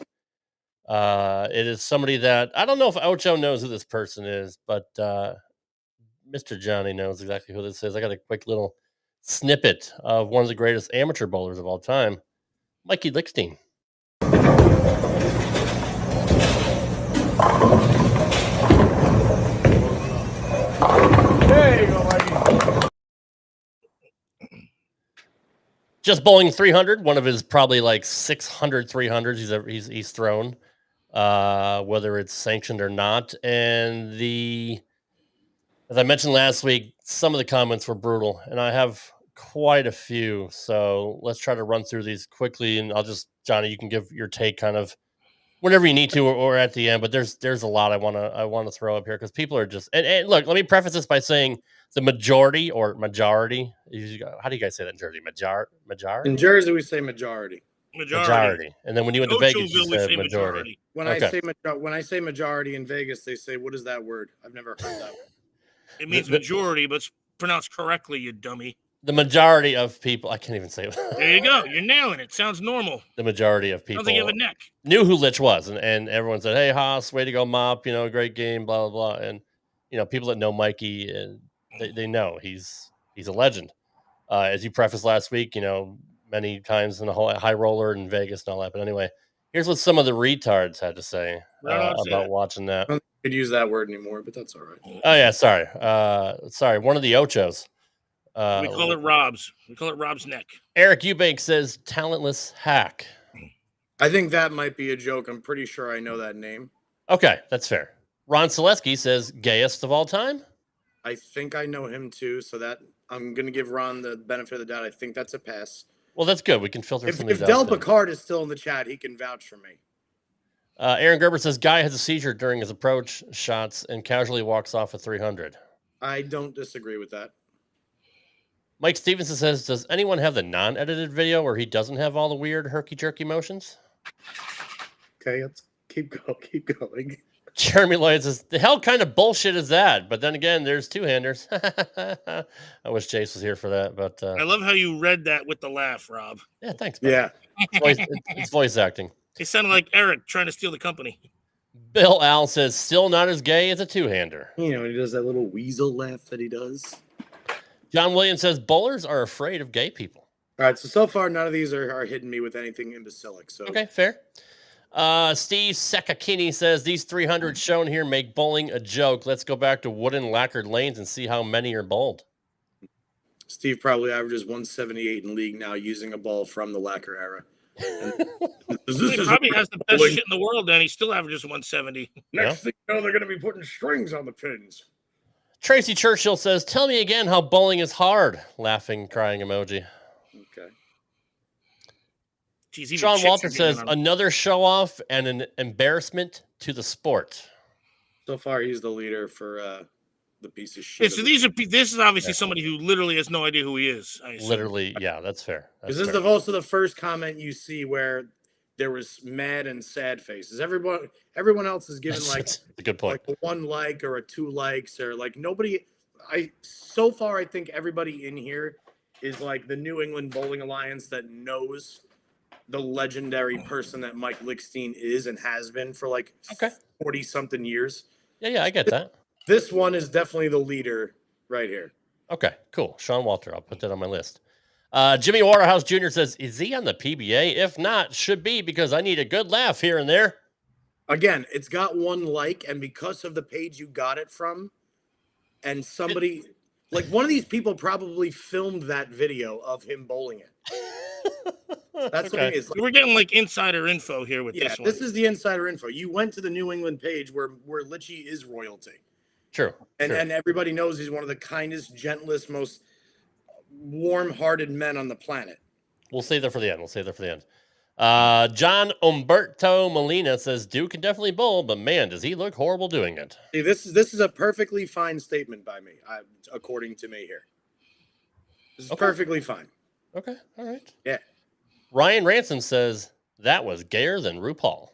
Speaker 2: It is somebody that I don't know if Ocho knows who this person is, but Mr. Johnny knows exactly who this is. I got a quick little snippet of one of the greatest amateur bowlers of all time, Mikey Lickstein.
Speaker 5: There you go, Mikey.
Speaker 2: Just bowling 300, one of his probably like 600 300s he's thrown. Whether it's sanctioned or not. And as I mentioned last week, some of the comments were brutal, and I have quite a few. So let's try to run through these quickly, and Johnny, you can give your take kind of whenever you need to, or at the end. But there's a lot I want to throw up here because people are just and look. Let me preface this by saying the majority. How do you guys say that in Jersey? Majority.
Speaker 9: In Jersey, we say majority.
Speaker 2: Majority. And then when you went to Vegas, you said majority.
Speaker 9: When I say majority in Vegas, they say, "What is that word?" I've never heard that word.
Speaker 8: It means majority, but it's pronounced correctly, you dummy.
Speaker 2: The majority of people, I can't even say it.
Speaker 8: There you go. You're nailing it. Sounds normal.
Speaker 2: The majority of people
Speaker 8: Sounds like you have a neck.
Speaker 2: Knew who Litch was. And everyone said, hey, Haas, way to go, Mop, great game, blah, blah, blah. And, people that know Mikey, they know he's a legend. As you prefaced last week, many times in the whole high roller in Vegas and all that. But anyway, here's what some of the retards had to say about watching that.
Speaker 9: I don't think I could use that word anymore, but that's all right.
Speaker 2: Oh, yeah, sorry. Sorry, one of the Ochos.
Speaker 8: We call it Rob's. We call it Rob's neck.
Speaker 2: Eric Eubank says, talentless hack.
Speaker 9: I think that might be a joke. I'm pretty sure I know that name.
Speaker 2: Okay, that's fair. Ron Selesky says, gayest of all time.
Speaker 9: I think I know him too, so that I'm going to give Ron the benefit of the doubt. I think that's a pass.
Speaker 2: Well, that's good. We can filter some of
Speaker 9: If Del Picard is still in the chat, he can vouch for me.
Speaker 2: Aaron Gerber says guy has a seizure during his approach shots and casually walks off with 300.
Speaker 9: I don't disagree with that.
Speaker 2: Mike Stevenson says, does anyone have the non-edited video where he doesn't have all the weird herky-jerky motions?
Speaker 9: Okay, let's keep going.
Speaker 2: Jeremy Lloyd says, the hell kind of bullshit is that? But then again, there's two-handers. I wish Jace was here for that. But
Speaker 8: I love how you read that with the laugh, Rob.
Speaker 2: Yeah, thanks, man.
Speaker 9: Yeah.
Speaker 2: It's voice acting.
Speaker 8: It sounded like Eric trying to steal the company.
Speaker 2: Bill Al says, still not as gay as a two-hander.
Speaker 9: He does that little weasel laugh that he does.
Speaker 2: John Williams says, bowlers are afraid of gay people.
Speaker 9: All right, so far, none of these are hitting me with anything imbecilic. So
Speaker 2: Okay, fair. Steve Sekakini says, these 300 shown here make bowling a joke. Let's go back to wooden lacquered lanes and see how many are bowled.
Speaker 9: Steve probably averages 178 in league now using a ball from the lacquer era.
Speaker 8: He probably has the best shit in the world, and he still averages 170.
Speaker 9: Next thing you know, they're going to be putting strings on the pins.
Speaker 2: Tracy Churchill says, tell me again how bowling is hard. Laughing, crying emoji.
Speaker 9: Okay.
Speaker 8: Jeez, even
Speaker 2: Sean
Speaker 8: chicks
Speaker 2: Walter
Speaker 8: are getting
Speaker 2: says,
Speaker 8: on him.
Speaker 2: another show off and an embarrassment to the sport.
Speaker 9: So far, he's the leader for the piece of
Speaker 8: Yeah,
Speaker 9: shit.
Speaker 8: so this is obviously somebody who literally has no idea who he is. I assume.
Speaker 2: Literally, yeah, that's fair.
Speaker 9: This is also the first comment you see where there was mad and sad faces. Everyone else is given
Speaker 2: That's a good point.
Speaker 9: like a 1 like or a 2 likes or like nobody. So far I think everybody in here is like the New England Bowling Alliance that knows the legendary person that Mike Lickstein is and has been for like 40 something years.
Speaker 2: Yeah, I get that.
Speaker 9: This one is definitely the leader right here.
Speaker 2: Okay, cool. Sean Walter, I'll put that on my list. Jimmy Waterhouse Jr. says, is he on the PBA? If not, should be because I need a good laugh here and there.
Speaker 9: Again, it's got 1 like, and because of the page you got it from, and somebody, like one of these people probably filmed that video of him bowling it. That's what it is.
Speaker 8: We're getting like insider info here with this one.
Speaker 9: This is the insider info. You went to the New England page where Litchie is royalty.
Speaker 2: True.
Speaker 9: And everybody knows he's one of the kindest, gentlest, most warm-hearted men on the planet.
Speaker 2: We'll save that for the end. John Umberto Molina says, Duke can definitely bowl, but man, does he look horrible doing it.
Speaker 9: See, this is a perfectly fine statement by me, according to me here. This is perfectly fine.
Speaker 2: Okay, all right.
Speaker 9: Yeah.
Speaker 2: Ryan Ransom says, that was gayer than RuPaul.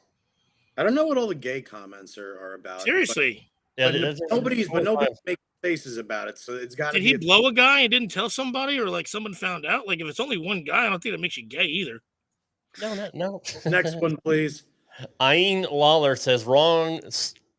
Speaker 9: I don't know what all the gay comments are about.
Speaker 8: Seriously.
Speaker 9: But nobody's making faces about it, so it's got to
Speaker 8: Did
Speaker 9: be.
Speaker 8: he blow a guy and didn't tell somebody, or like someone found out? Like if it's only one guy, I don't think that makes you gay either.
Speaker 2: No.
Speaker 9: Next one, please.
Speaker 2: Ayn Lawler says, wrong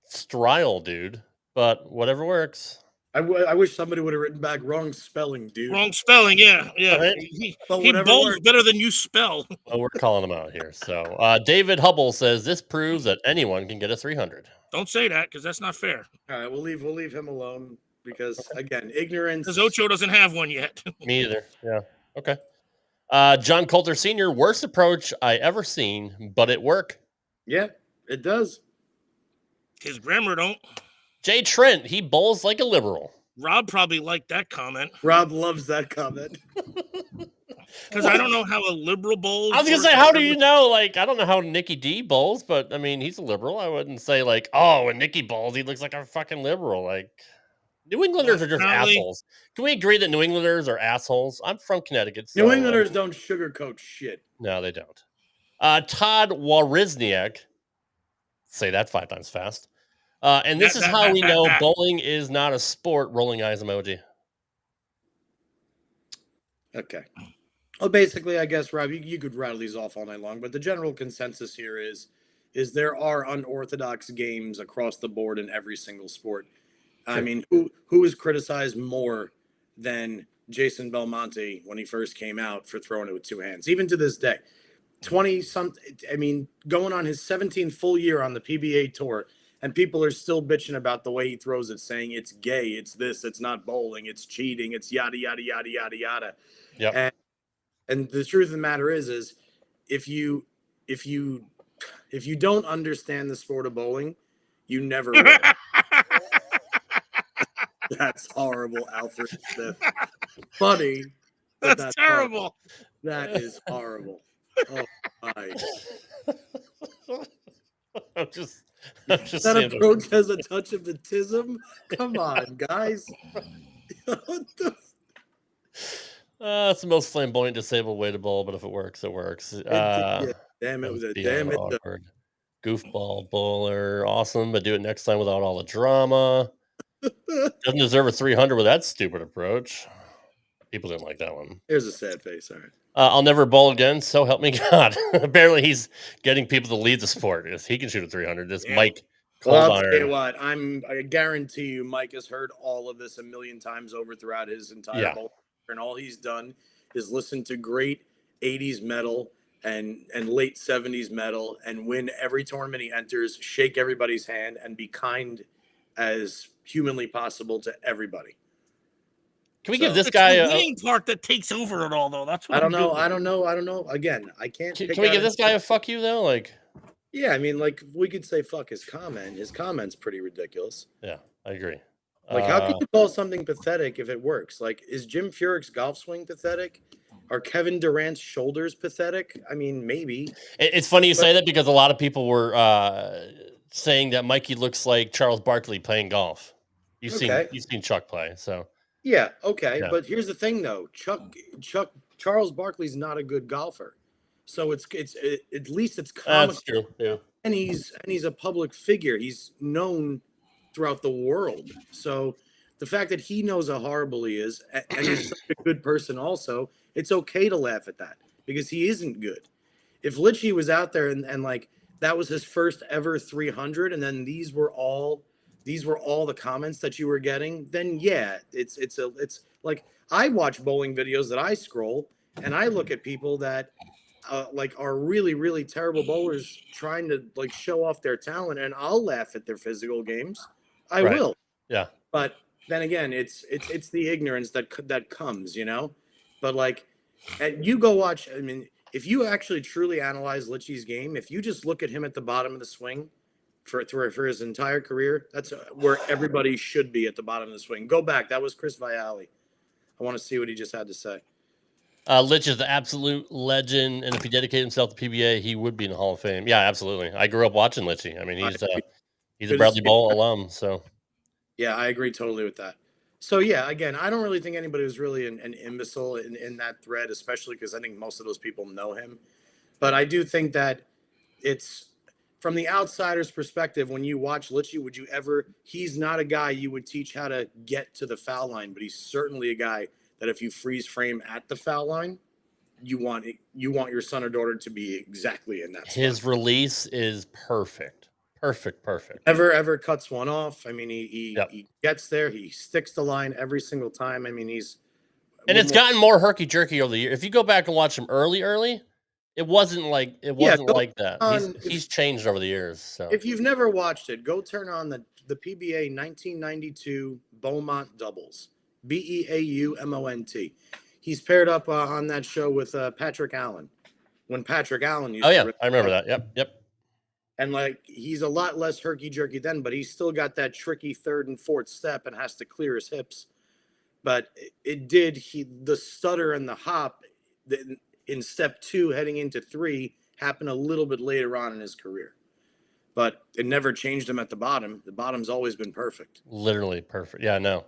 Speaker 2: style, dude, but whatever works.
Speaker 9: I wish somebody would have written back wrong spelling, dude.
Speaker 8: Wrong spelling, yeah.
Speaker 2: Right?
Speaker 8: He
Speaker 9: whatever
Speaker 8: bowls
Speaker 9: works.
Speaker 8: better than you spell.
Speaker 2: Oh, we're calling him out here. So David Hubble says, this proves that anyone can get a 300.
Speaker 8: Don't say that because that's not fair.
Speaker 9: All right, we'll leave him alone because again, ignorance.
Speaker 8: Because Ocho doesn't have one yet.
Speaker 2: Me either. Yeah. Okay. John Coulter Sr., worst approach I ever seen, but it work.
Speaker 9: Yeah, it does.
Speaker 8: His grammar don't.
Speaker 2: Jay Trent, he bowls like a liberal.
Speaker 8: Rob probably liked that comment.
Speaker 9: Rob loves that comment.
Speaker 8: Because I don't know how a liberal bowls.
Speaker 2: I was going to say, how do you know? Like, I don't know how Nicky D bowls, but I mean, he's a liberal. I wouldn't say, like, oh, when Nicky bowls, he looks like a fucking liberal. Like, New Englanders are just assholes. Can we agree that New Englanders are assholes? I'm from Connecticut. So,
Speaker 9: New Englanders don't sugarcoat shit.
Speaker 2: No, they don't. Todd Warizniak, say that 5 times fast. And this is how we know bowling is not a sport. Rolling eyes emoji.
Speaker 9: Okay. Well, basically, I guess, Rob, you could rattle these off all night long, but the general consensus here is there are unorthodox games across the board in every single sport. I mean, who is criticized more than Jason Belmonte when he first came out for throwing it with 2 hands, even to this day? 20-something, I mean, going on his 17th full year on the PBA tour, and people are still bitching about the way he throws it, saying it's gay, it's this, it's not bowling, it's cheating, it's yada, yada, yada, yada, yada.
Speaker 2: Yep.
Speaker 9: And the truth of the matter is if you don't understand the sport of bowling, you never will. That's horrible, Alfred Smith. Funny.
Speaker 8: That's terrible.
Speaker 9: Horrible. That is horrible. Oh my.
Speaker 2: I'm just
Speaker 9: that
Speaker 2: saying.
Speaker 9: approach has a touch of autism. Come on, guys. What the
Speaker 2: It's the most flamboyant disabled way to bowl, but if it works, it works.
Speaker 9: yeah, damn it,
Speaker 2: That was
Speaker 9: damn
Speaker 2: beyond
Speaker 9: it.
Speaker 2: awkward. Goofball bowler, awesome, but do it next time without all the drama. Doesn't deserve a 300 with that stupid approach. People didn't like that one.
Speaker 9: Here's a sad face. All right.
Speaker 2: I'll never bowl again, so help me God. Apparently, he's getting people to lead the sport. If he can shoot a 300, this Mike
Speaker 9: Well, I'll tell you
Speaker 2: Colbiner.
Speaker 9: what. I guarantee you, Mike has heard all of this a million times over throughout his entire bowl, and all he's done is listen to great '80s metal and late '70s metal, and win every tournament he enters, shake everybody's hand, and be kind as humanly possible to everybody.
Speaker 2: Can we give this guy
Speaker 8: the winning part that takes over it all, though? That's what
Speaker 9: I don't know. Again, I can't.
Speaker 2: Can we give this guy a fuck you though? Like,
Speaker 9: yeah, I mean, like we could say fuck his comment. His comment's pretty ridiculous.
Speaker 2: Yeah, I agree.
Speaker 9: Like, how can you call something pathetic if it works? Like, is Jim Furyk's golf swing pathetic? Are Kevin Durant's shoulders pathetic? I mean, maybe.
Speaker 2: It's funny you say that because a lot of people were saying that Mikey looks like Charles Barkley playing golf. You've seen Chuck play, so
Speaker 9: yeah, okay.
Speaker 2: Yeah.
Speaker 9: But here's the thing, though. Charles Barkley's not a good golfer, so it's at least it's comical.
Speaker 2: That's true. Yeah,
Speaker 9: and he's a public figure. He's known throughout the world. So the fact that he knows how horrible he is and he's such a good person also, it's okay to laugh at that because he isn't good. If Litchi was out there and like that was his first ever 300 and then these were all the comments that you were getting, then yeah, it's like I watch bowling videos that I scroll and I look at people that like are really, really terrible bowlers trying to like show off their talent, and I'll laugh at their physical games. I will.
Speaker 2: Yeah.
Speaker 9: But then again, it's the ignorance that comes, you know. But like, and you go watch. I mean, if you actually truly analyze Litchi's game, if you just look at him at the bottom of the swing for his entire career, that's where everybody should be, at the bottom of the swing. Go back. That was Chris Viali. I want to see what he just had to say.
Speaker 2: Litch is the absolute legend, and if he dedicated himself to PBA, he would be in the Hall of Fame. Yeah, absolutely. I grew up watching Litchy. I mean, he's a Bradley Bowl alum. So,
Speaker 9: yeah, I agree totally with that. So, yeah, again, I don't really think anybody was really an imbecile in that thread, especially because I think most of those people know him. But I do think that it's from the outsider's perspective. When you watch Litchy, would you ever? He's not a guy you would teach how to get to the foul line, but he's certainly a guy that if you freeze frame at the foul line, you want your son or daughter to be exactly in that spot.
Speaker 2: His release is perfect. Perfect.
Speaker 9: Ever cuts one off. I mean, he gets there. He sticks the line every single time. I mean,
Speaker 2: it's gotten more herky jerky over the year. If you go back and watch him early, it wasn't like that. He's changed over the years. So
Speaker 9: if you've never watched it, go turn on the PBA 1992 Beaumont Doubles. Beaumont. He's paired up on that show with Patrick Allen. When Patrick Allen used
Speaker 2: to I remember that. Yep.
Speaker 9: And like he's a lot less herky jerky then, but he's still got that tricky third and fourth step and has to clear his hips. But the stutter and the hop in step 2 heading into 3 happened a little bit later on in his career. But it never changed him at the bottom. The bottom's always been perfect.
Speaker 2: Literally perfect. Yeah, no.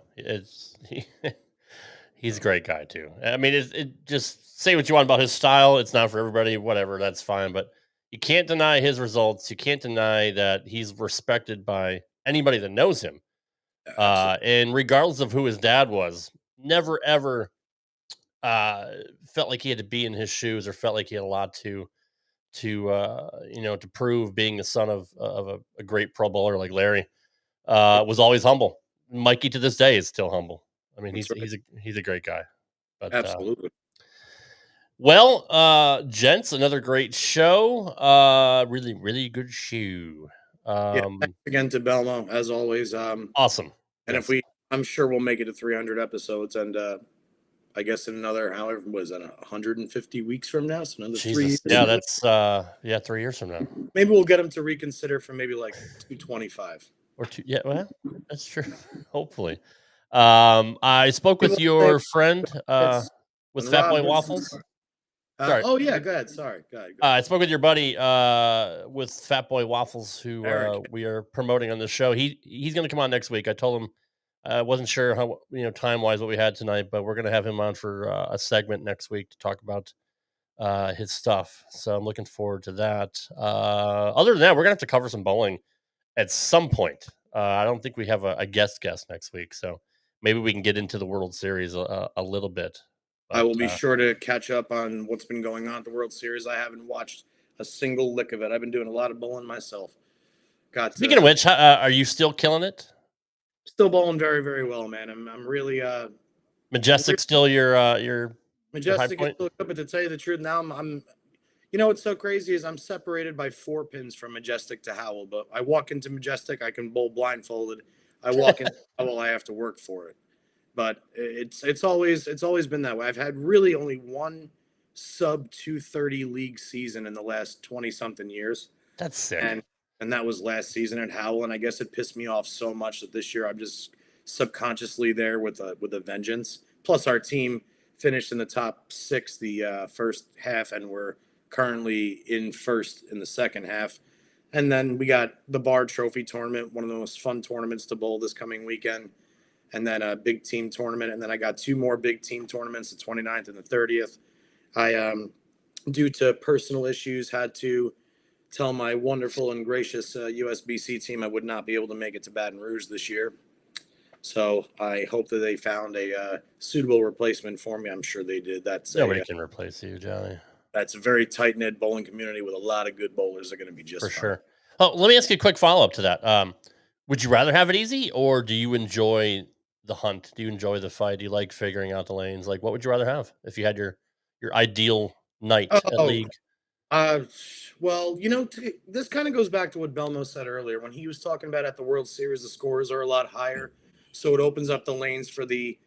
Speaker 2: He's a great guy too. I mean, it just say what you want about his style. It's not for everybody, whatever, that's fine. But you can't deny his results. You can't deny that he's respected by anybody that knows him. And regardless of who his dad was, never ever felt like he had to be in his shoes or felt like he had a lot to prove, being the son of a great pro bowler like Larry. Was always humble. Mikey to this day is still humble. I mean, he's a great guy. But,
Speaker 9: absolutely.
Speaker 2: Gents, another great show. Really, really good show.
Speaker 9: Thanks again to Belmo as always.
Speaker 2: Awesome.
Speaker 9: And I'm sure we'll make it to 300 episodes, and I guess in another, however, was that 150 weeks from now? So another 3 years.
Speaker 2: Yeah, that's 3 years from now.
Speaker 9: Maybe we'll get him to reconsider for maybe like 225
Speaker 2: or 2. Yeah, well, that's true. Hopefully. I spoke with your friend with Fat Boy Waffles. Sorry.
Speaker 9: Oh yeah, go ahead. Sorry, go ahead.
Speaker 2: I spoke with your buddy with Fat Boy Waffles, who we are promoting on the show. He's going to come on next week. I told him I wasn't sure how time wise what we had tonight, but we're going to have him on for a segment next week to talk about his stuff. So I'm looking forward to that. Other than that, we're going to have to cover some bowling at some point. I don't think we have a guest next week, so maybe we can get into the World Series a little bit.
Speaker 9: I will be sure to catch up on what's been going on at the World Series. I haven't watched a single lick of it. I've been doing a lot of bowling myself.
Speaker 2: Speaking of which, are you still killing it?
Speaker 9: Still bowling very, very well, man. I'm really
Speaker 2: Majestic. Still your
Speaker 9: Majestic is still good, but to tell you the truth, now I'm what's so crazy is I'm separated by 4 pins from Majestic to Howell. But I walk into Majestic, I can bowl blindfolded. I walk into Howell, I have to work for it. But it's always been that way. I've had really only one sub 230 league season in the last 20 something years.
Speaker 2: That's sick.
Speaker 9: And that was last season at Howell. And I guess it pissed me off so much that this year I'm just subconsciously there with a vengeance. Plus our team finished in the top 6 the first half, and we're currently in first in the second half. And then we got the Bar Trophy tournament, one of the most fun tournaments to bowl this coming weekend. And then a big team tournament. And then I got 2 more big team tournaments, the 29th and the 30th. I, due to personal issues, had to tell my wonderful and gracious USBC team I would not be able to make it to Baton Rouge this year. So I hope that they found a suitable replacement for me. I'm sure they did.
Speaker 2: Nobody can replace you, Johnny.
Speaker 9: That's a very tight-knit bowling community with a lot of good bowlers that are going to be just
Speaker 2: for
Speaker 9: fine.
Speaker 2: Sure. Oh, let me ask you a quick follow-up to that. Would you rather have it easy, or do you enjoy the hunt? Do you enjoy the fight? Do you like figuring out the lanes? Like, what would you rather have if you had your ideal night at league?
Speaker 9: Well, this kind of goes back to what Belmo said earlier when he was talking about at the World Series, the scores are a lot higher. So it opens up the lanes for the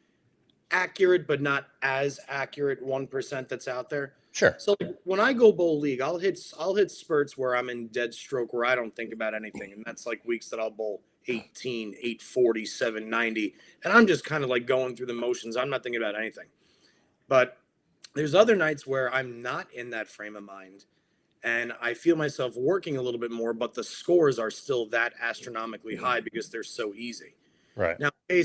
Speaker 9: accurate, but not as accurate 1% that's out there.
Speaker 2: Sure.
Speaker 9: So when I go bowl league, I'll hit spurts where I'm in dead stroke, where I don't think about anything. And that's like weeks that I'll bowl 18, 840, 790. And I'm just kind of like going through the motions. I'm not thinking about anything. But there's other nights where I'm not in that frame of mind. And I feel myself working a little bit more, but the scores are still that astronomically high because they're so easy.
Speaker 2: Right.
Speaker 9: Now, I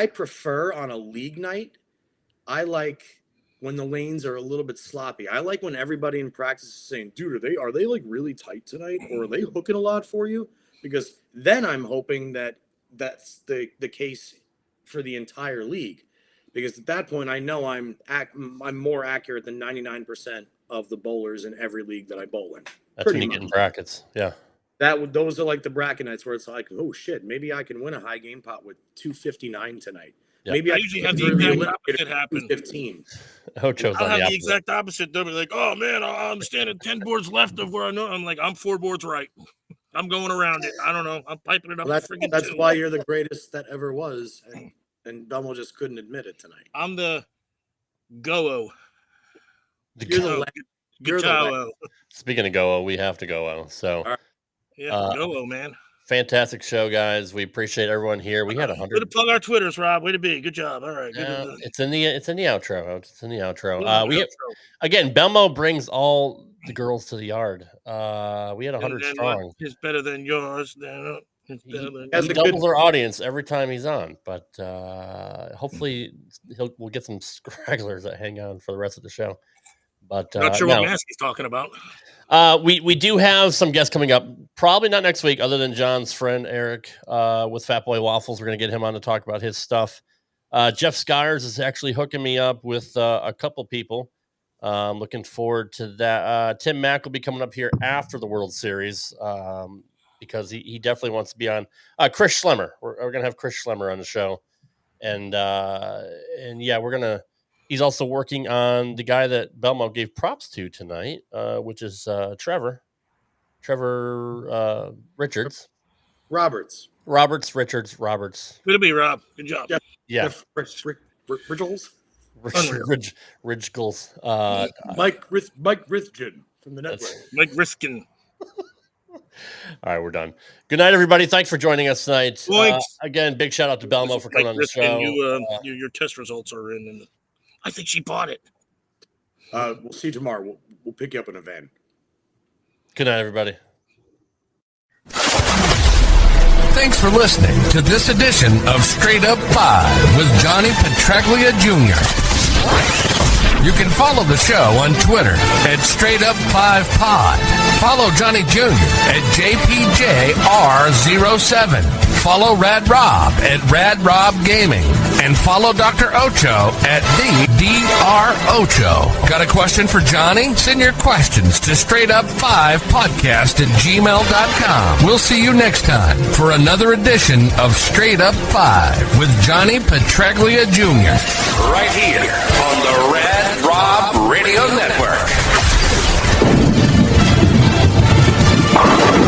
Speaker 9: prefer on a league night, I like when the lanes are a little bit sloppy. I like when everybody in practice is saying, dude, are they like really tight tonight? Or are they hooking a lot for you? Because then I'm hoping that that's the case for the entire league. Because at that point, I know I'm more accurate than 99% of the bowlers in every league that I bowl in.
Speaker 2: That's when you get in brackets. Yeah.
Speaker 9: Those are like the bracket nights where it's like, oh shit, maybe I can win a high game pot with 259 tonight.
Speaker 2: Yeah.
Speaker 9: Maybe
Speaker 8: I usually have the exact opposite happen.
Speaker 9: 15.
Speaker 8: I'll have the exact opposite. They'll be like, oh man, I'm standing 10 boards left of where I know. I'm like, I'm 4 boards right. I'm going around it. I don't know. I'm piping it up.
Speaker 9: Well, that's why you're the greatest that ever was. And Belmo just couldn't admit it tonight.
Speaker 8: I'm the Go-O.
Speaker 9: You're the
Speaker 2: Speaking of Go-O, we have to Go-O. So,
Speaker 8: yeah, Go-O, man.
Speaker 2: Fantastic show, guys. We appreciate everyone here. We had 100.
Speaker 8: Way to plug our Twitters, Rob. Way to be. Good job. All right.
Speaker 2: It's in the outro. It's in the outro. Again, Belmo brings all the girls to the yard. We had 100 strong.
Speaker 8: It's better than yours.
Speaker 2: He doubles our audience every time he's on, but hopefully we'll get some stragglers that hang on for the rest of the show. But
Speaker 8: not sure what mask he's talking about.
Speaker 2: We do have some guests coming up. Probably not next week, other than John's friend Eric with Fat Boy Waffles. We're going to get him on to talk about his stuff. Jeff Skyers is actually hooking me up with a couple people. Looking forward to that. Tim Mack will be coming up here after the World Series because he definitely wants to be on. Chris Schlemmer. We're going to have Chris Schlemmer on the show. And yeah, we're going to. He's also working on the guy that Belmo gave props to tonight, which is Trevor Richards.
Speaker 9: Roberts.
Speaker 2: Richards.
Speaker 8: Good to be, Rob. Good job.
Speaker 2: Yeah.
Speaker 9: Ridgels.
Speaker 2: Ridgels.
Speaker 9: Mike Rithkin from the network.
Speaker 8: Mike Rithkin.
Speaker 2: All right, we're done. Good night, everybody. Thanks for joining us tonight. Again, big shout out to Belmo for coming on the show.
Speaker 8: Your test results are in. I think she bought it.
Speaker 9: We'll see you tomorrow. We'll pick you up in a van.
Speaker 2: Good night, everybody.
Speaker 1: Thanks for listening to this edition of Straight Up 5 with Johnny Petraglia Jr. You can follow the show on Twitter at Straight Up 5 Pod. Follow Johnny Jr. at JPJR07. Follow Rad Rob at Rad Rob Gaming. And follow Dr. Ocho at the Dr. Ocho. Got a question for Johnny? Send your questions to straightup5podcast@gmail.com. We'll see you next time for another edition of Straight Up 5 with Johnny Petraglia Jr.
Speaker 12: Right here on the Rad Rob Radio Network.